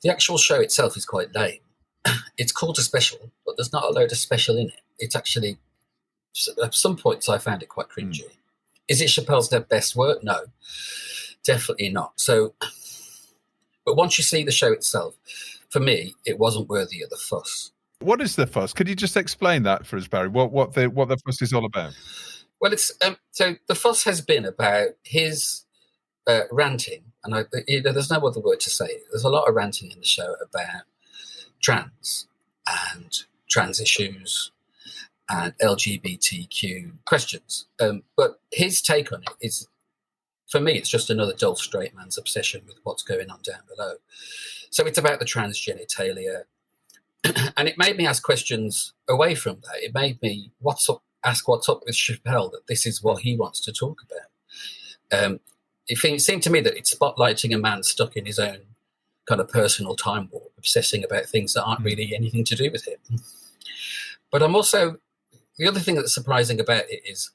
S4: The actual show itself is quite lame. It's called a special, but there's not a load of special in it. It's actually, at some points, I found it quite cringy. Is it Chappelle's best work? No, definitely not. So, but once you see the show itself, for me, it wasn't worthy of the fuss.
S2: What is the fuss? Could you just explain that for us, Barry? What the fuss is all about?
S4: Well, it's so the fuss has been about his ranting. And there's no other word to say it. There's a lot of ranting in the show about trans and trans issues and LGBTQ questions. But his take on it is, for me, it's just another dull straight man's obsession with what's going on down below. So it's about the trans genitalia. And it made me ask questions away from that. It made me ask what's up with Chappelle, that this is what he wants to talk about. It seemed to me that it's spotlighting a man stuck in his own kind of personal time warp, obsessing about things that aren't really anything to do with him. But I'm also, the other thing that's surprising about it is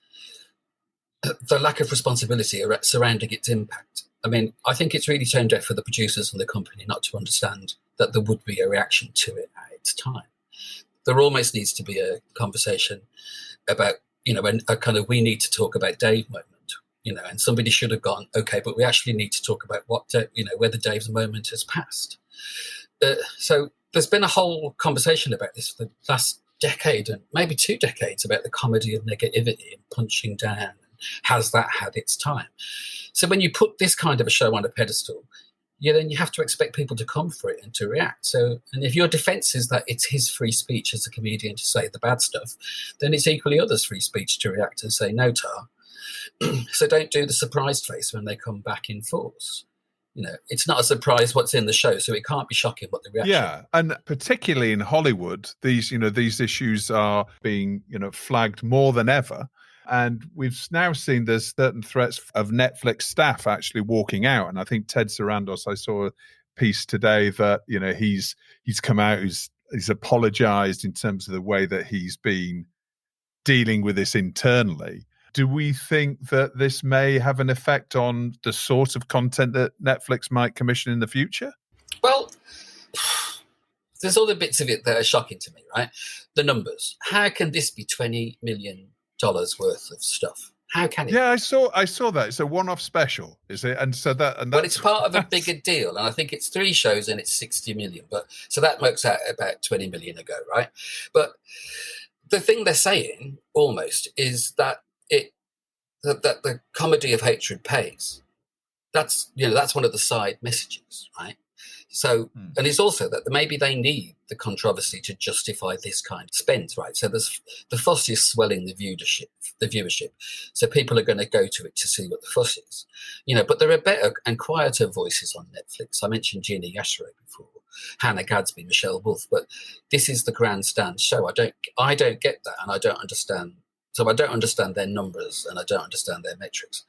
S4: the lack of responsibility surrounding its impact. I mean, I think it's really tone deaf for the producers and the company not to understand that there would be a reaction to it at its time. There almost needs to be a conversation about, a kind of we need to talk about Dave moment. And somebody should have gone, okay, but we actually need to talk about whether Dave's moment has passed. So there's been a whole conversation about this for the last decade and maybe 2 decades about the comedy of negativity and punching down. Has that had its time? So when you put this kind of a show on a pedestal, then you have to expect people to come for it and to react. So, and if your defence is that it's his free speech as a comedian to say the bad stuff, then it's equally others' free speech to react and say no, tar. So don't do the surprised face when they come back in force. It's not a surprise what's in the show, so it can't be shocking what the reaction.
S2: Yeah, and particularly in Hollywood, these issues are being flagged more than ever. And we've now seen there's certain threats of Netflix staff actually walking out. And I think Ted Sarandos, I saw a piece today that, he's come out, he's apologized in terms of the way that he's been dealing with this internally. Do we think that this may have an effect on the sort of content that Netflix might commission in the future?
S4: Well, there's all the bits of it that are shocking to me, right? The numbers. How can this be $20 million worth of stuff? How can it?
S2: Yeah, I saw that. It's a one-off special, is it? And so but
S4: it's part of a bigger deal, and I think it's 3 shows and it's 60 million. But so that works out about 20 million ago, right? But the thing they're saying almost is that that the comedy of hatred pays. That's one of the side messages, right? So, and it's also that maybe they need the controversy to justify this kind of spend, right? So there's the fuss is swelling the viewership. So people are going to go to it to see what the fuss is, but there are better and quieter voices on Netflix. I mentioned Gina Yashere before, Hannah Gadsby, Michelle Wolf, but this is the grandstand show. I don't get that, and I don't understand. So I don't understand their numbers, and I don't understand their metrics.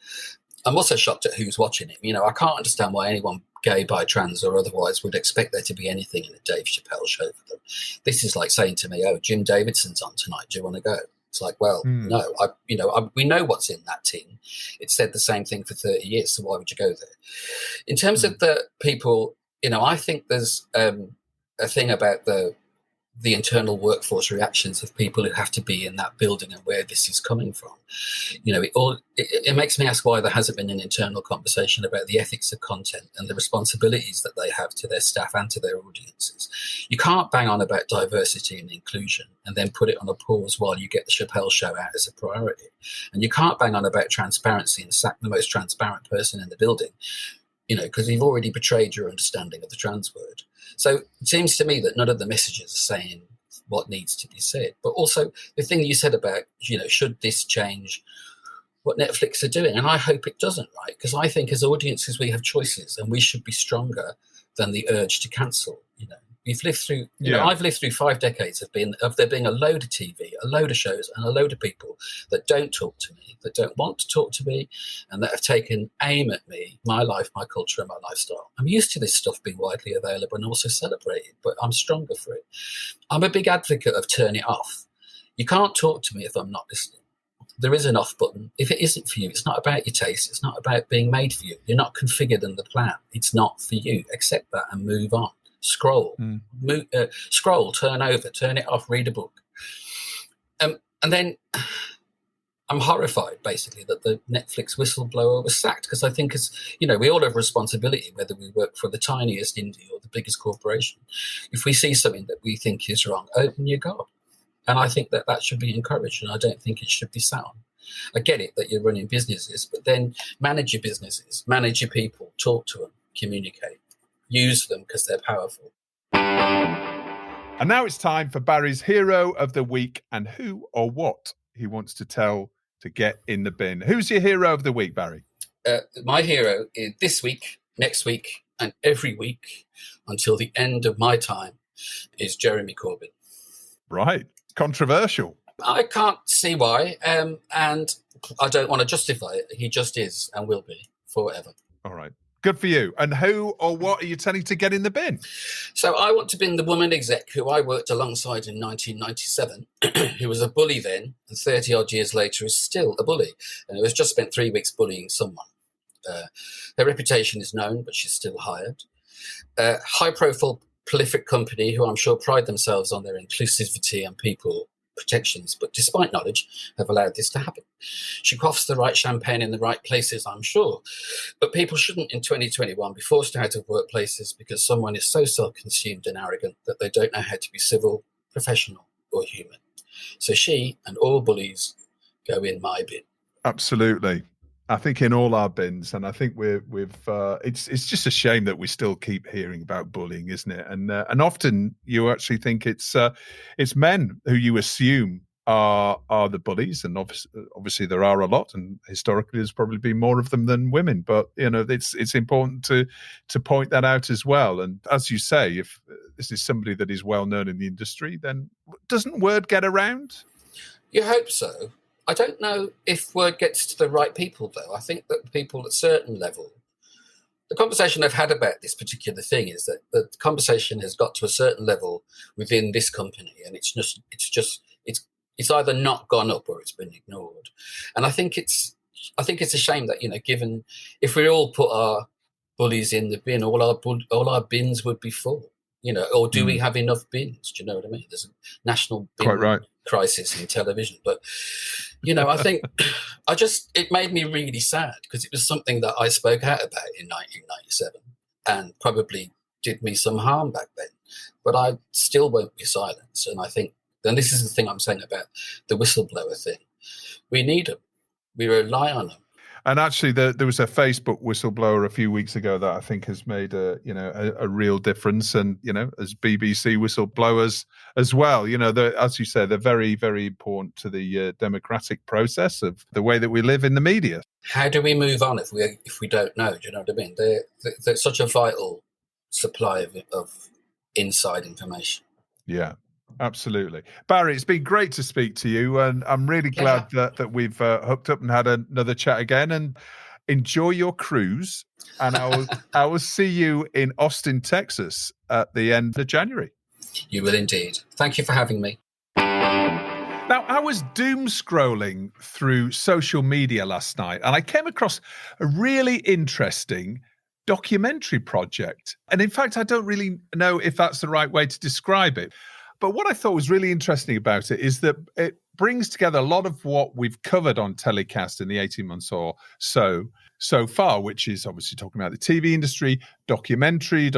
S4: I'm also shocked at who's watching it. I can't understand why anyone gay, bi, trans or otherwise would expect there to be anything in a Dave Chappelle show for them. This is like saying to me, oh, Jim Davidson's on tonight. Do you want to go? It's like, well, no, we know what's in that tin. It's said the same thing for 30 years. So why would you go there? In terms of the people, I think there's a thing about the internal workforce reactions of people who have to be in that building and where this is coming from. It makes me ask why there hasn't been an internal conversation about the ethics of content and the responsibilities that they have to their staff and to their audiences. You can't bang on about diversity and inclusion and then put it on a pause while you get the Chappelle show out as a priority. And you can't bang on about transparency and sack the most transparent person in the building, because you've already betrayed your understanding of the trans word. So it seems to me that none of the messages are saying what needs to be said. But also the thing you said about, should this change what Netflix are doing? And I hope it doesn't, right? Because I think as audiences, we have choices and we should be stronger than the urge to cancel. We've lived through, I've lived through 5 decades of there being a load of TV, a load of shows and a load of people that don't talk to me, that don't want to talk to me, and that have taken aim at me, my life, my culture and my lifestyle. I'm used to this stuff being widely available and also celebrated, but I'm stronger for it. I'm a big advocate of turn it off. You can't talk to me if I'm not listening. There is an off button. If it isn't for you, it's not about your taste. It's not about being made for you. You're not configured in the plan. It's not for you. Accept that and move on. Scroll, turn over, turn it off, read a book. And then I'm horrified, basically, that the Netflix whistleblower was sacked, because I think, we all have responsibility, whether we work for the tiniest indie or the biggest corporation. If we see something that we think is wrong, open your gob. And I think that should be encouraged, and I don't think it should be sat on. I get it that you're running businesses, but then manage your businesses, manage your people, talk to them, communicate. Use them because they're powerful.
S2: And now it's time for Barry's Hero of the Week and who or what he wants to tell to get in the bin. Who's your hero of the week, Barry?
S4: My hero is this week, next week, and every week until the end of my time is Jeremy Corbyn.
S2: Right. Controversial.
S4: I can't see why, and I don't want to justify it. He just is and will be forever.
S2: All right. Good for you. And who or what are you telling to get in the bin?
S4: So I want to bin the woman exec who I worked alongside in 1997, who was a bully then, and 30-odd years later is still a bully, and who has just spent 3 weeks bullying someone. Her reputation is known, but she's still hired. High-profile, prolific company who I'm sure pride themselves on their inclusivity and people protections, but despite knowledge, have allowed this to happen. She quaffs the right champagne in the right places, I'm sure, but people shouldn't in 2021 be forced out of workplaces because someone is so self-consumed and arrogant that they don't know how to be civil, professional, or human. So she and all bullies go in my bin.
S2: Absolutely. I think in all our bins, and I think it's just a shame that we still keep hearing about bullying, isn't it? And often you actually think it's men who you assume are the bullies, and obviously there are a lot, and historically there's probably been more of them than women. But it's important to point that out as well. And as you say, if this is somebody that is well known in the industry, then doesn't word get around?
S4: You hope so. I don't know if word gets to the right people, though. I think that people at a certain level, the conversation I've had about this particular thing is that the conversation has got to a certain level within this company, and it's either not gone up or it's been ignored. And I think it's a shame that, given if we all put our bullies in the bin, all our bins would be full. Or do we have enough bins? Do you know what I mean? There's a national bin crisis in television. But, I think it made me really sad because it was something that I spoke out about in 1997 and probably did me some harm back then. But I still won't be silenced. And I think, and this is the thing I'm saying about the whistleblower thing, we need them. We rely on them.
S2: And actually, there was a Facebook whistleblower a few weeks ago that I think has made a real difference. And as BBC whistleblowers as well, as you say, they're very, very important to the democratic process of the way that we live in the media.
S4: How do we move on if we don't know? Do you know what I mean? They're such a vital supply of inside information.
S2: Yeah. Absolutely. Barry, it's been great to speak to you, and I'm really glad that we've hooked up and had another chat again. And enjoy your cruise, and I will see you in Austin, Texas at the end of January.
S4: You will indeed. Thank you for having me.
S2: Now, I was doom scrolling through social media last night, and I came across a really interesting documentary project. And in fact, I don't really know if that's the right way to describe it. But what I thought was really interesting about it is that it brings together a lot of what we've covered on TellyCast in the 18 months or so far, which is obviously talking about the TV industry, documentary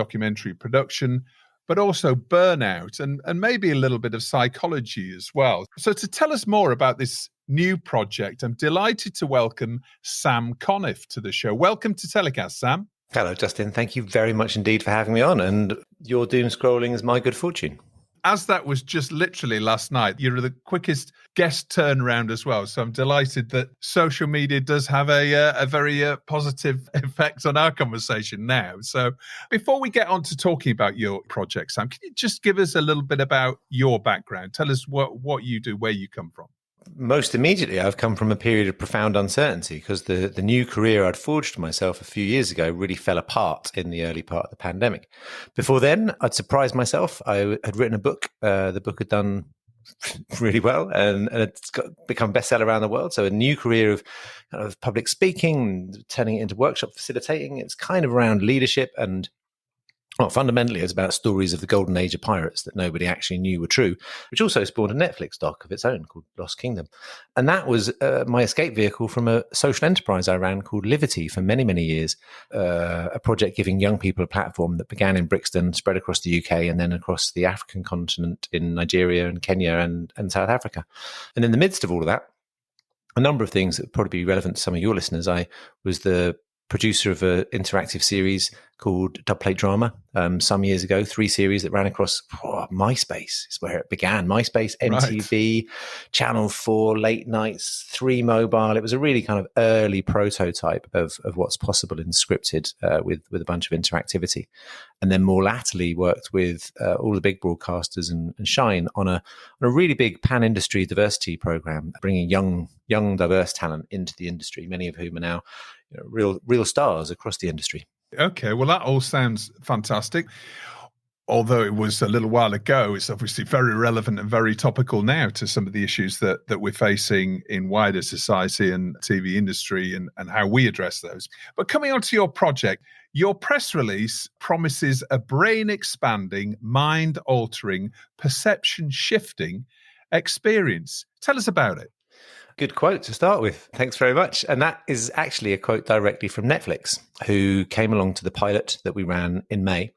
S2: production, but also burnout and maybe a little bit of psychology as well. So to tell us more about this new project, I'm delighted to welcome Sam Conniff to the show. Welcome to TellyCast, Sam.
S5: Hello, Justin. Thank you very much indeed for having me on. And your doom scrolling is my good fortune.
S2: As that was just literally last night, you're the quickest guest turnaround as well. So I'm delighted that social media does have a very positive effect on our conversation now. So before we get on to talking about your project, Sam, can you just give us a little bit about your background? Tell us what you do, where you come from.
S5: Most immediately, I've come from a period of profound uncertainty because the new career I'd forged for myself a few years ago really fell apart in the early part of the pandemic. Before then, I'd surprised myself. I had written a book. The book had done really well and it's become bestseller around the world. So a new career of kind of public speaking, turning it into workshop facilitating. It's kind of around leadership and fundamentally, it's about stories of the golden age of pirates that nobody actually knew were true, which also spawned a Netflix doc of its own called Lost Kingdom. And that was my escape vehicle from a social enterprise I ran called Livity for many, many years, a project giving young people a platform that began in Brixton, spread across the UK, and then across the African continent in Nigeria and Kenya and South Africa. And in the midst of all of that, a number of things that would probably be relevant to some of your listeners. I was the producer of an interactive series called Dubplate Drama some years ago, 3 series that ran across MySpace is where it began. MySpace, MTV, right. Channel 4, late nights, 3 mobile. It was a really kind of early prototype of what's possible in scripted with a bunch of interactivity. And then more latterly worked with all the big broadcasters and Shine on a really big pan-industry diversity program, bringing young diverse talent into the industry, many of whom are now real stars across the industry.
S2: Okay, well, that all sounds fantastic. Although it was a little while ago, it's obviously very relevant and very topical now to some of the issues that we're facing in wider society and TV industry and how we address those. But coming on to your project, your press release promises a brain-expanding, mind-altering, perception-shifting experience. Tell us about it.
S5: Good quote to start with. Thanks very much. And that is actually a quote directly from Netflix, who came along to the pilot that we ran in May.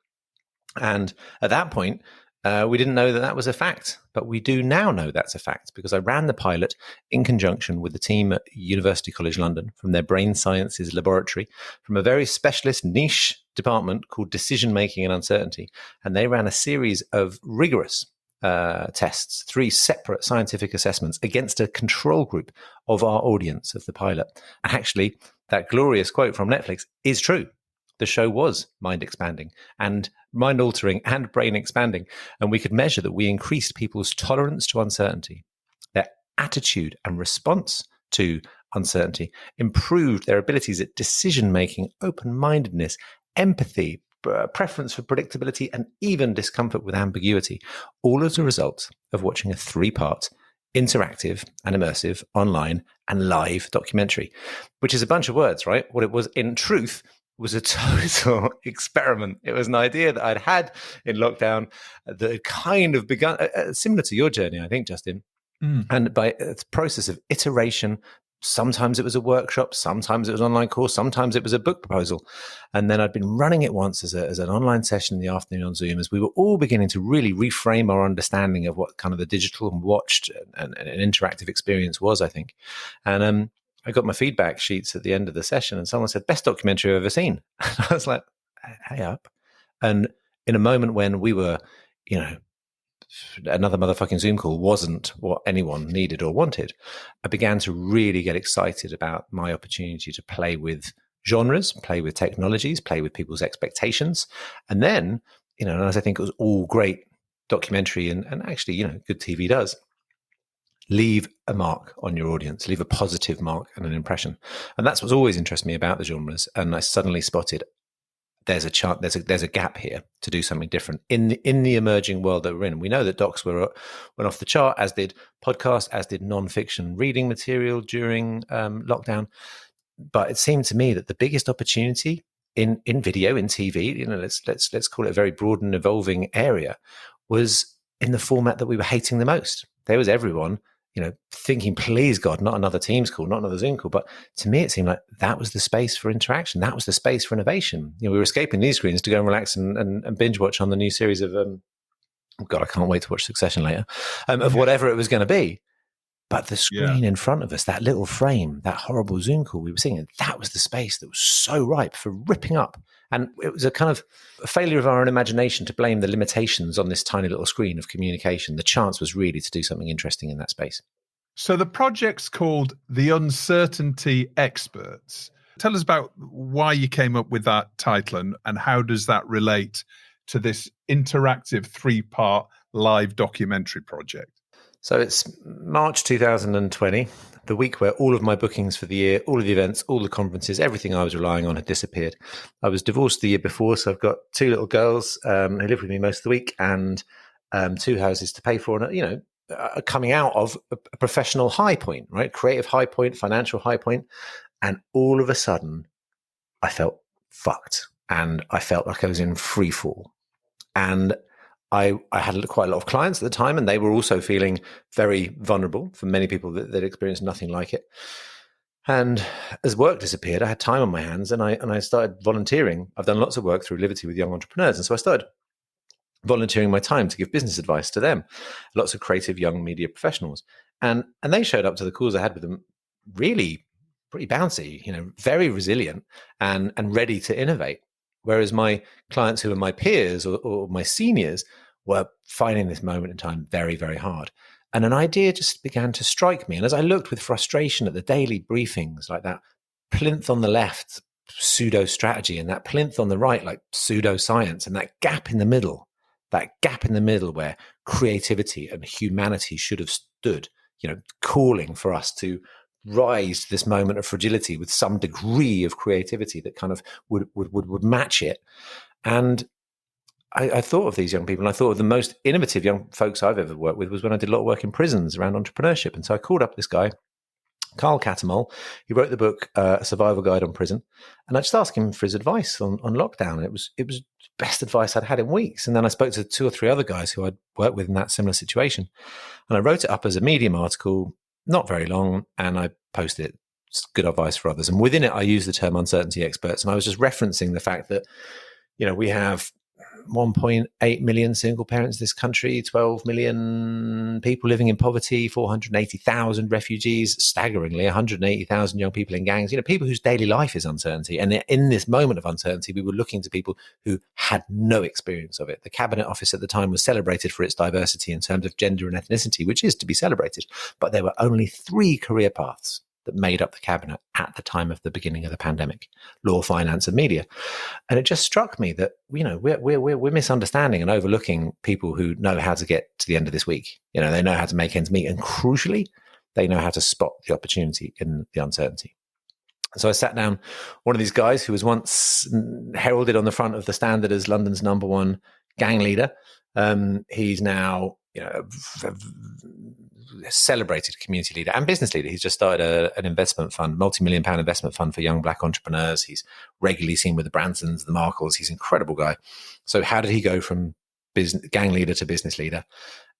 S5: And at that point, We didn't know that that was a fact, but we do now know that's a fact because I ran the pilot in conjunction with the team at University College London from their brain sciences laboratory, from a very specialist niche department called decision making and uncertainty. And they ran a series of rigorous tests, 3 separate scientific assessments against a control group of our audience of the pilot. And actually, that glorious quote from Netflix is true. The show was mind expanding and mind altering and brain expanding. And we could measure that we increased people's tolerance to uncertainty, their attitude and response to uncertainty, improved their abilities at decision making, open mindedness, empathy, preference for predictability, and even discomfort with ambiguity, all as a result of watching a 3-part interactive and immersive online and live documentary, which is a bunch of words, right? What it was in truth was a total experiment. It was an idea that I'd had in lockdown that had kind of begun, similar to your journey, I think, Justin. And by a process of iteration, sometimes it was a workshop, sometimes it was an online course, sometimes it was a book proposal. And then I'd been running it once as an online session in the afternoon on Zoom as we were all beginning to really reframe our understanding of what kind of the digital and watched and interactive experience was, I think. And I got my feedback sheets at the end of the session and someone said, best documentary I've ever seen. I was like, hey up. And in a moment when we were, another motherfucking Zoom call wasn't what anyone needed or wanted, I began to really get excited about my opportunity to play with genres, play with technologies, play with people's expectations. And then, as I think it was all great documentary and actually, good TV does, leave a mark on your audience, leave a positive mark and an impression. And that's what's always interested me about the genres. And I suddenly spotted there's a gap here to do something different in the emerging world that we're in. We know that docs went off the chart, as did podcasts, as did non-fiction reading material during lockdown. But it seemed to me that the biggest opportunity in video, in TV, let's call it a very broad and evolving area, was in the format that we were hating the most. There was everyone thinking, please God, not another Teams call, not another Zoom call. But to me, it seemed like that was the space for interaction. That was the space for innovation. We were escaping these screens to go and relax and binge watch on the new series of, God, I can't wait to watch Succession later, of whatever it was going to be. But the screen in front of us, that little frame, that horrible Zoom call we were seeing, that was the space that was so ripe for ripping up. And it was a kind of a failure of our own imagination to blame the limitations on this tiny little screen of communication. The chance was really to do something interesting in that space.
S2: So the project's called The Uncertainty Experts. Tell us about why you came up with that title and how does that relate to this interactive 3-part live documentary project?
S5: So it's March 2020, the week where all of my bookings for the year, all of the events, all the conferences, everything I was relying on had disappeared. I was divorced the year before, so I've got 2 little girls who live with me most of the week and 2 houses to pay for, and coming out of a professional high point, right? Creative high point, financial high point. And all of a sudden, I felt fucked and I felt like I was in free fall. And I had quite a lot of clients at the time, and they were also feeling very vulnerable. For many people that experienced nothing like it. And as work disappeared, I had time on my hands, and I started volunteering. I've done lots of work through Liberty with young entrepreneurs, and so I started volunteering my time to give business advice to them. Lots of creative young media professionals, and they showed up to the calls I had with them, really pretty bouncy, very resilient and ready to innovate. Whereas my clients who are my peers or my seniors were finding this moment in time very, very hard. And an idea just began to strike me. And as I looked with frustration at the daily briefings, like that plinth on the left, pseudo strategy, and that plinth on the right, like pseudo science, and that gap in the middle where creativity and humanity should have stood, calling for us to rise to this moment of fragility with some degree of creativity that kind of would match it. And I thought of these young people, and I thought of the most innovative young folks I've ever worked with was when I did a lot of work in prisons around entrepreneurship. And so I called up this guy, Carl Catamol. He wrote the book, A Survival Guide on Prison. And I just asked him for his advice on lockdown. And it was the best advice I'd had in weeks. And then I spoke to 2 or 3 other guys who I'd worked with in that similar situation. And I wrote it up as a Medium article, not very long, and I posted it. It's good advice for others. And within it, I used the term uncertainty experts. And I was just referencing the fact that, we have 1.8 million single parents in this country, 12 million people living in poverty, 480,000 refugees, staggeringly 180,000 young people in gangs, people whose daily life is uncertainty. And in this moment of uncertainty, we were looking to people who had no experience of it. The Cabinet Office at the time was celebrated for its diversity in terms of gender and ethnicity, which is to be celebrated. But there were only 3 career paths that made up the cabinet at the time of the beginning of the pandemic: law, finance, and media. And it just struck me that we're misunderstanding and overlooking people who know how to get to the end of this week. They know how to make ends meet, and crucially, they know how to spot the opportunity in the uncertainty. So I sat down one of these guys who was once heralded on the front of the Standard as London's #1 gang leader. He's now a celebrated community leader and business leader. He's just started an investment fund, multi-million-pound investment fund for young black entrepreneurs. He's regularly seen with the Bransons, the Markles. He's an incredible guy. So how did he go from gang leader to business leader?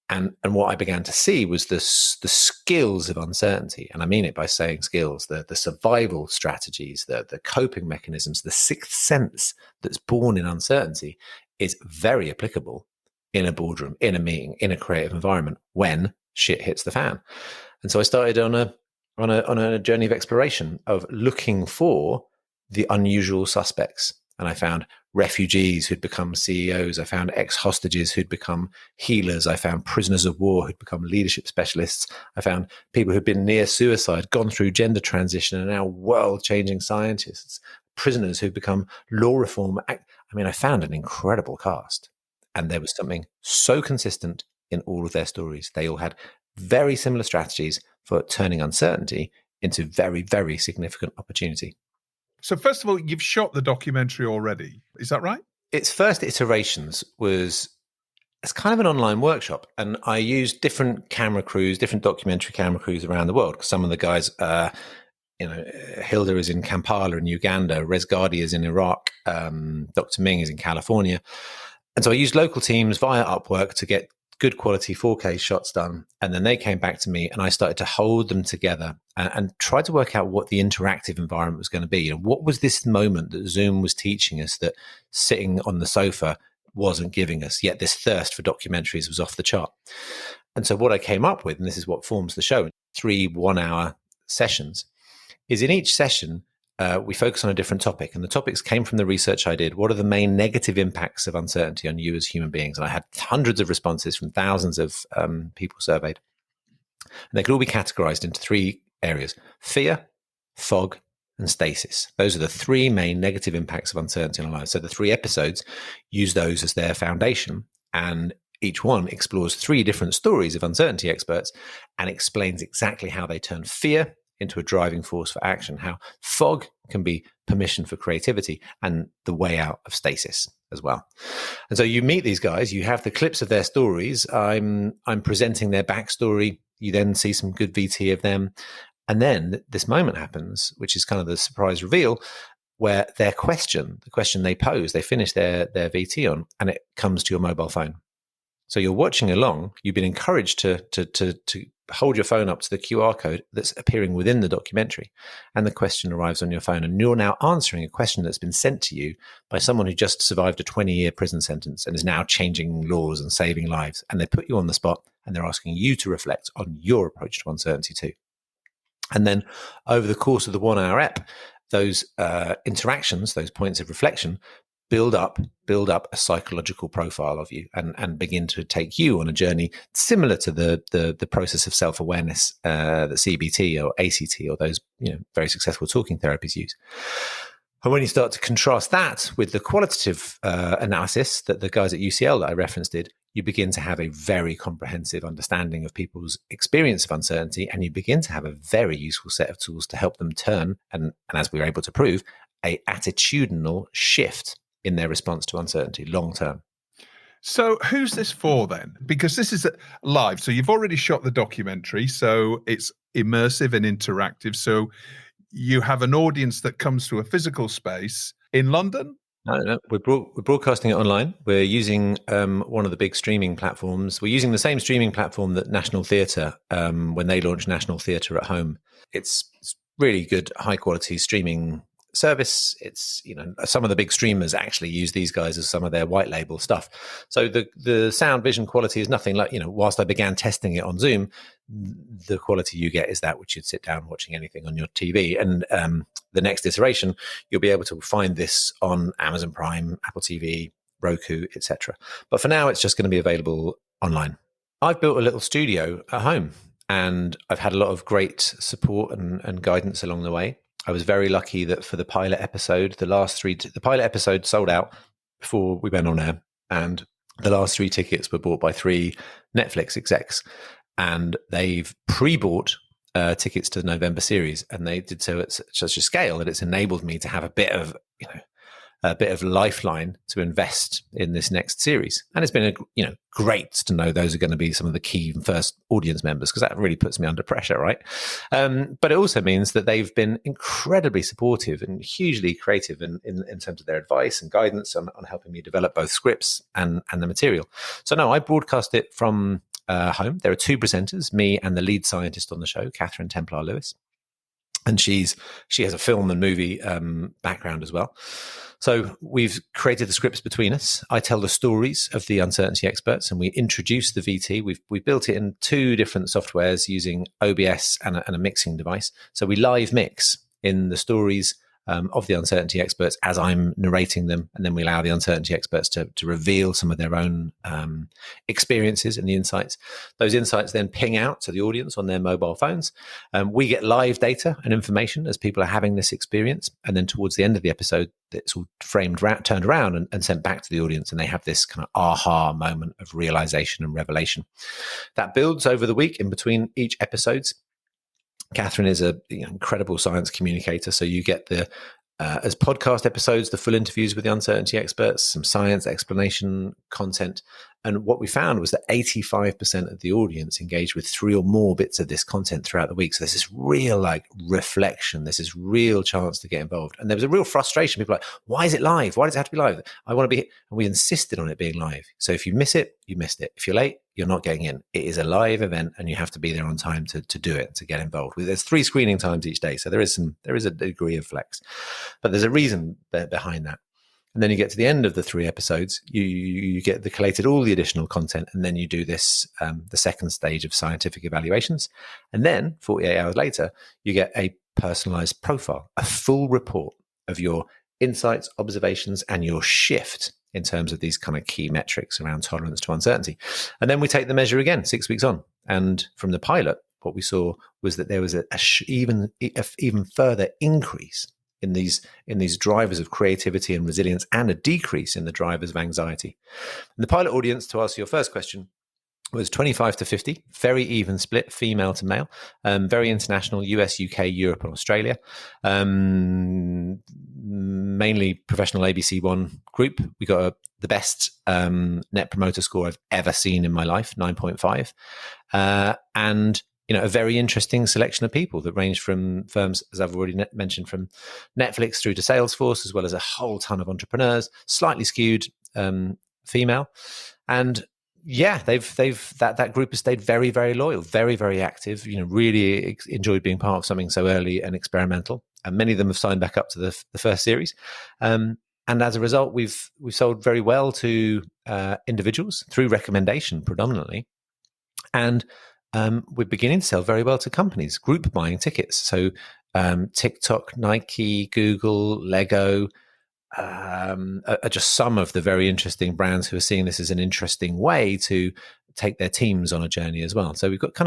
S5: And what I began to see was the skills of uncertainty. And I mean it by saying skills, the survival strategies, the coping mechanisms, the sixth sense that's born in uncertainty is very applicable in a boardroom, in a meeting, in a creative environment when shit hits the fan. And so I started on a journey of exploration of looking for the unusual suspects. And I found refugees who'd become CEOs. I found ex-hostages who'd become healers. I found prisoners of war who'd become leadership specialists. I found people who'd been near suicide, gone through gender transition, and now world-changing scientists. Prisoners who'd become law reform. I found an incredible cast. And there was something so consistent in all of their stories. They all had very similar strategies for turning uncertainty into very, very significant opportunity.
S2: So first of all, you've shot the documentary already. Is that right?
S5: Its first iterations was as kind of an online workshop. And I used different camera crews, different documentary camera crews around the world. Some of the guys, Hilda is in Kampala in Uganda, Rezgadi is in Iraq, Dr. Ming is in California. And so I used local teams via Upwork to get good quality 4K shots done. And then they came back to me and I started to hold them together and try to work out what the interactive environment was going to be. What was this moment that Zoom was teaching us that sitting on the sofa wasn't giving us, yet this thirst for documentaries was off the chart. And so what I came up with, and this is what forms the show, 3 1-hour sessions, is in each session, we focus on a different topic. And the topics came from the research I did. What are the main negative impacts of uncertainty on you as human beings? And I had hundreds of responses from thousands of people surveyed. And they could all be categorized into 3 areas: fear, fog, and stasis. Those are the 3 main negative impacts of uncertainty in our lives. So the 3 episodes use those as their foundation. And each one explores 3 different stories of uncertainty experts and explains exactly how they turn fear into a driving force for action, how fog can be permission for creativity, and the way out of stasis as well. And so you meet these guys, you have the clips of their stories. I'm presenting their backstory. You then see some good VT of them. And then this moment happens, which is kind of the surprise reveal, where the question they pose, they finish their VT on, and it comes to your mobile phone. So you're watching along. You've been encouraged to hold your phone up to the QR code that's appearing within the documentary, and the question arrives on your phone, and you're now answering a question that's been sent to you by someone who just survived a 20-year prison sentence and is now changing laws and saving lives. And they put you on the spot, and they're asking you to reflect on your approach to uncertainty too. And then over the course of the 1-hour ep, those interactions, those points of reflection, build up a psychological profile of you and begin to take you on a journey similar to the process of self-awareness that CBT or ACT or those very successful talking therapies use. And when you start to contrast that with the qualitative analysis that the guys at UCL that I referenced did, you begin to have a very comprehensive understanding of people's experience of uncertainty, and you begin to have a very useful set of tools to help them turn, and as we were able to prove, a attitudinal shift in their response to uncertainty long term.
S2: So who's this for then? Because this is live. So you've already shot the documentary, so it's immersive and interactive. So you have an audience that comes to a physical space in London?
S5: No, we're broadcasting it online. We're using one of the big streaming platforms. We're using the same streaming platform that National Theatre, when they launched National Theatre at Home. It's really good, high quality streaming service. It's, some of the big streamers actually use these guys as some of their white label stuff. So the sound vision quality is nothing like, whilst I began testing it on Zoom, the quality you get is that which you'd sit down watching anything on your TV. And the next iteration, you'll be able to find this on Amazon Prime, Apple TV, Roku, etc. But for now, it's just going to be available online. I've built a little studio at home, and I've had a lot of great support and guidance along the way. I was very lucky that for the pilot episode, the pilot episode sold out before we went on air, and the last 3 tickets were bought by 3 Netflix execs, and they've pre-bought tickets to the November series, and they did so at such a scale that it's enabled me to have a bit of lifeline to invest in this next series. And it's been great to know those are going to be some of the key first audience members, because that really puts me under pressure, right? But it also means that they've been incredibly supportive and hugely creative in terms of their advice and guidance on helping me develop both scripts and the material. So no, I broadcast it from home. There are 2 presenters, me and the lead scientist on the show, Catherine Templar Lewis. And she has a film and movie background as well. So we've created the scripts between us. I tell the stories of the uncertainty experts, and we introduce the VT. We've built it in 2 different softwares using OBS and a mixing device. So we live mix in the stories of the uncertainty experts as I'm narrating them, and then we allow the uncertainty experts to reveal some of their own experiences and the insights. Those insights then ping out to the audience on their mobile phones. We get live data and information as people are having this experience, and then towards the end of the episode, it's all turned around and sent back to the audience, and they have this kind of aha moment of realization and revelation. That builds over the week in between each episodes. Catherine is an incredible science communicator, so you get as podcast episodes, the full interviews with the uncertainty experts, some science explanation content. And what we found was that 85% of the audience engaged with 3 or more bits of this content throughout the week. So there's this real reflection. There's this real chance to get involved. And there was a real frustration. People were like, why is it live? Why does it have to be live? I want to be, and we insisted on it being live. So if you miss it, you missed it. If you're late, you're not getting in. It is a live event, and you have to be there on time to do it, to get involved. There's 3 screening times each day. So there is a degree of flex, but there's a reason behind that. And then you get to the end of the 3 episodes, you get collated all the additional content, and then you do this, the second stage of scientific evaluations. And then 48 hours later, you get a personalized profile, a full report of your insights, observations, and your shift in terms of these kind of key metrics around tolerance to uncertainty. And then we take the measure again 6 weeks on. And from the pilot, what we saw was that there was an even further increase in these drivers of creativity and resilience, and a decrease in the drivers of anxiety. And the pilot audience, to answer your first question, was 25 to 50, very even split, female to male, very international, US, UK, Europe, and Australia. Mainly professional ABC One group. We got the best net promoter score I've ever seen in my life, 9.5. And a very interesting selection of people that range from firms, as I've already mentioned, from Netflix through to Salesforce, as well as a whole ton of entrepreneurs, slightly skewed female. And yeah, that group has stayed very, very loyal, very, very active, really enjoyed being part of something so early and experimental. And many of them have signed back up to the first series. And as a result, we've sold very well to individuals through recommendation predominantly. And we're beginning to sell very well to companies, group buying tickets. So TikTok, Nike, Google, Lego are just some of the very interesting brands who are seeing this as an interesting way to take their teams on a journey as well. So we've got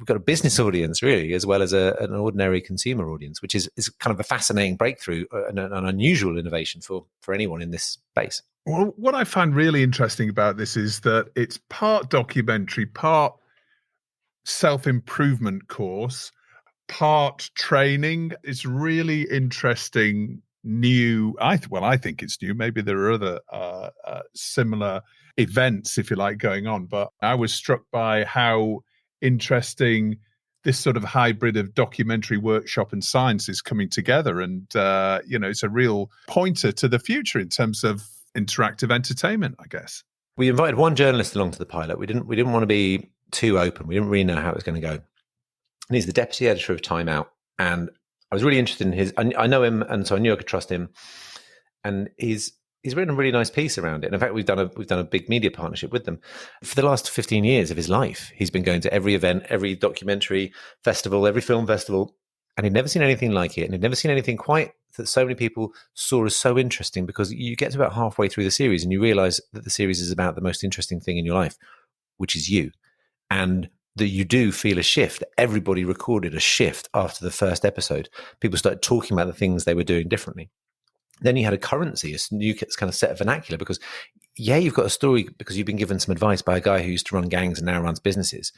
S5: a business audience really, as well as an ordinary consumer audience, which is kind of a fascinating breakthrough and an unusual innovation for anyone in this space.
S2: Well, what I find really interesting about this is that it's part documentary, part self-improvement course, part training. It's really interesting, new. I think it's new. Maybe there are other similar events, if you like, going on. But I was struck by how interesting this sort of hybrid of documentary, workshop, and science is coming together. And it's a real pointer to the future in terms of interactive entertainment, I guess.
S5: We invited one journalist along to the pilot. We didn't want to be too open. We didn't really know how it was going to go. And he's the deputy editor of Time Out. And I was really interested in his. I know him, and so I knew I could trust him. And he's written a really nice piece around it. And in fact, we've done a big media partnership with them. For the last 15 years of his life, he's been going to every event, every documentary festival, every film festival, and he'd never seen anything like it. And he'd never seen anything quite that so many people saw as so interesting, because you get to about halfway through the series and you realize that the series is about the most interesting thing in your life, which is you. And that you do feel a shift. Everybody recorded a shift after the first episode. People started talking about the things they were doing differently. Then you had a currency, a new kind of set of vernacular, because you've got a story because you've been given some advice by a guy who used to run gangs and now runs businesses.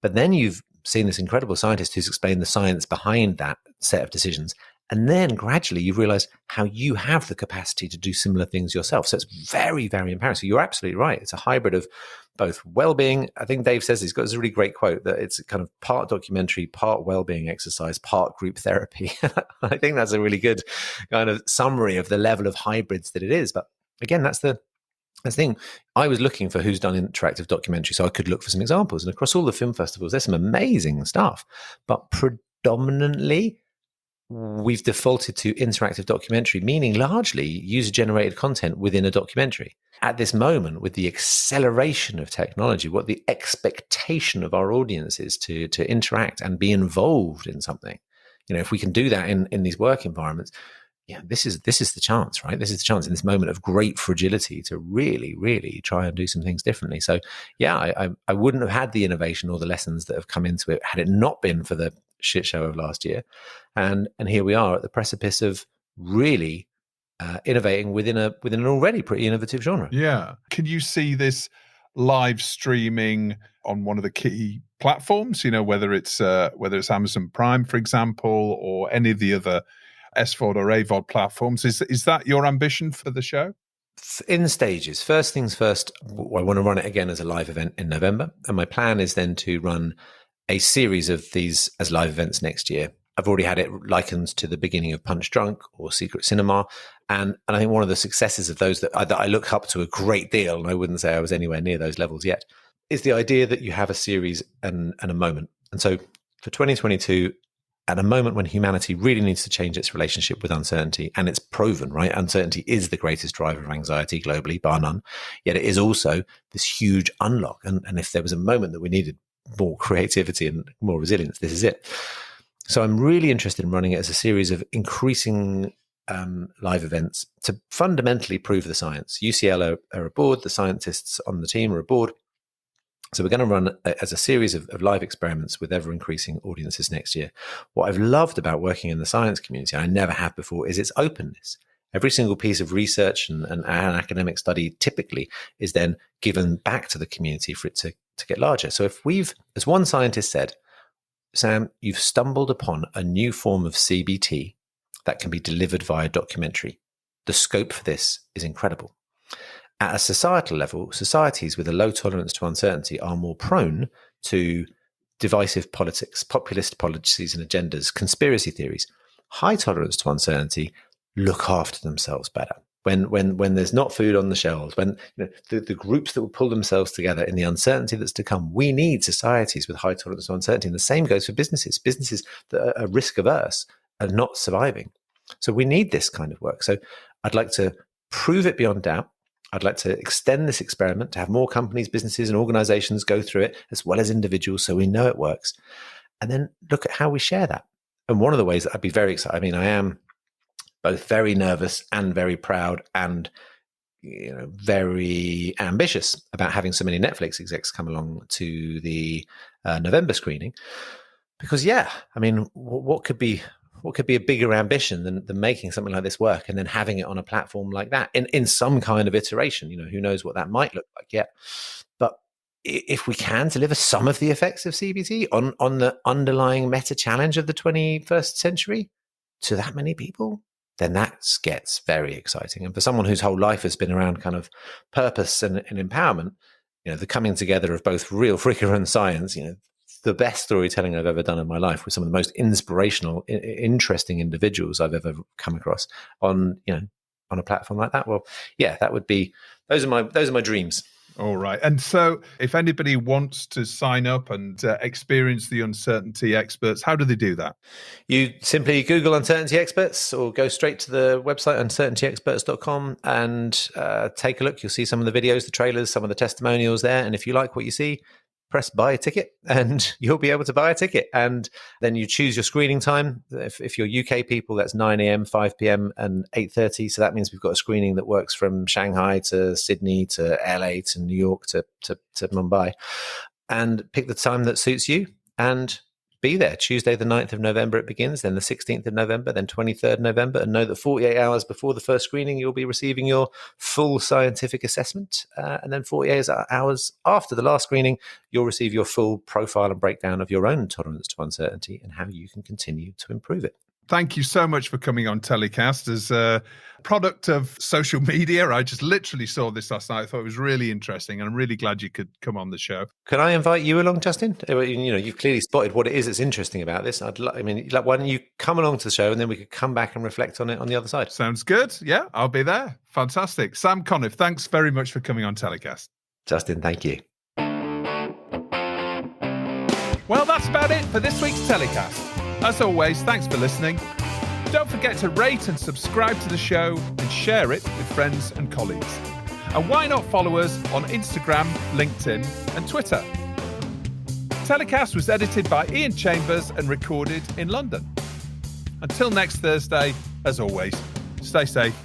S5: But then you've seen this incredible scientist who's explained the science behind that set of decisions. And then gradually you realize how you have the capacity to do similar things yourself. So it's very, very empowering. So you're absolutely right. It's a hybrid of both well-being. I think Dave says he's got this really great quote that it's kind of part documentary, part well-being exercise, part group therapy. I think that's a really good kind of summary of the level of hybrids that it is. But again, that's the thing. I was looking for who's done interactive documentary, so I could look for some examples. And across all the film festivals, there's some amazing stuff. But predominantly, we've defaulted to interactive documentary, meaning largely user-generated content within a documentary. At this moment, with the acceleration of technology, what the expectation of our audience is to interact and be involved in something. If we can do that in these work environments, this is the chance, right? This is the chance in this moment of great fragility to really, really try and do some things differently. So, I wouldn't have had the innovation or the lessons that have come into it had it not been for the shit show of last year. And here we are at the precipice of really innovating within an already pretty innovative genre.
S2: Yeah. Can you see this live streaming on one of the key platforms, whether it's Amazon Prime, for example, or any of the other SVOD or AVOD platforms? Is that your ambition for the show?
S5: In stages. First things first, I want to run it again as a live event in November. And my plan is then to run a series of these as live events next year. I've already had it likened to the beginning of Punch Drunk or Secret Cinema. And I think one of the successes of those that I look up to a great deal, and I wouldn't say I was anywhere near those levels yet, is the idea that you have a series and a moment. And so for 2022, at a moment when humanity really needs to change its relationship with uncertainty, and it's proven, right? Uncertainty is the greatest driver of anxiety globally, bar none. Yet it is also this huge unlock. And if there was a moment that we needed more creativity and more resilience, this is it. So I'm really interested in running it as a series of increasing live events to fundamentally prove the science. UCL are aboard, the scientists on the team are aboard. So we're going to run as a series of live experiments with ever-increasing audiences next year. What I've loved about working in the science community, I never have before, is its openness. Every single piece of research and an academic study typically is then given back to the community for it to get larger. So if as one scientist said, Sam, you've stumbled upon a new form of CBT that can be delivered via documentary. The scope for this is incredible. At a societal level, societies with a low tolerance to uncertainty are more prone to divisive politics, populist policies and agendas, conspiracy theories. High tolerance to uncertainty look after themselves better. When there's not food on the shelves, when the groups that will pull themselves together in the uncertainty that's to come, we need societies with high tolerance to uncertainty. And the same goes for businesses. Businesses that are risk averse are not surviving. So we need this kind of work. So I'd like to prove it beyond doubt. I'd like to extend this experiment to have more companies, businesses, and organizations go through it, as well as individuals, so we know it works. And then look at how we share that. And one of the ways that I'd be very excited, I am both very nervous and very proud and very ambitious about having so many Netflix execs come along to the November screening. Because, what could be a bigger ambition than making something like this work and then having it on a platform like that in some kind of iteration? Who knows what that might look like yet. But if we can deliver some of the effects of CBT on the underlying meta challenge of the 21st century to that many people, then that gets very exciting. And for someone whose whole life has been around kind of purpose and empowerment, the coming together of both real fricka and science, the best storytelling I've ever done in my life with some of the most inspirational, interesting individuals I've ever come across on a platform like that. Well, yeah, that would be, those are my dreams.
S2: All right. And so if anybody wants to sign up and experience the Uncertainty Experts, how do they do that?
S5: You simply Google Uncertainty Experts or go straight to the website, uncertaintyexperts.com, and take a look. You'll see some of the videos, the trailers, some of the testimonials there. And if you like what you see, press buy a ticket and you'll be able to buy a ticket. And then you choose your screening time. If you're UK people, that's 9 a.m., 5 p.m. and 8:30. So that means we've got a screening that works from Shanghai to Sydney to LA to New York to Mumbai. And pick the time that suits you and be there. Tuesday, the 9th of November, it begins, then the 16th of November, then 23rd November, and know that 48 hours before the first screening, you'll be receiving your full scientific assessment. And then 48 hours after the last screening, you'll receive your full profile and breakdown of your own tolerance to uncertainty and how you can continue to improve it.
S2: Thank you so much for coming on TellyCast. As a product of social media, I just literally saw this last night. I thought it was really interesting, and I'm really glad you could come on the show.
S5: Can I invite you along, Justin? You know, you've clearly spotted what it is that's interesting about this. Why don't you come along to the show, and then we could come back and reflect on it on the other side.
S2: Sounds good. Yeah, I'll be there. Fantastic. Sam Conniff, thanks very much for coming on TellyCast.
S5: Justin, thank you.
S2: Well, that's about it for this week's TellyCast. As always, thanks for listening. Don't forget to rate and subscribe to the show and share it with friends and colleagues. And why not follow us on Instagram, LinkedIn and Twitter. TellyCast was edited by Ian Chambers and recorded in London. Until next Thursday, as always, stay safe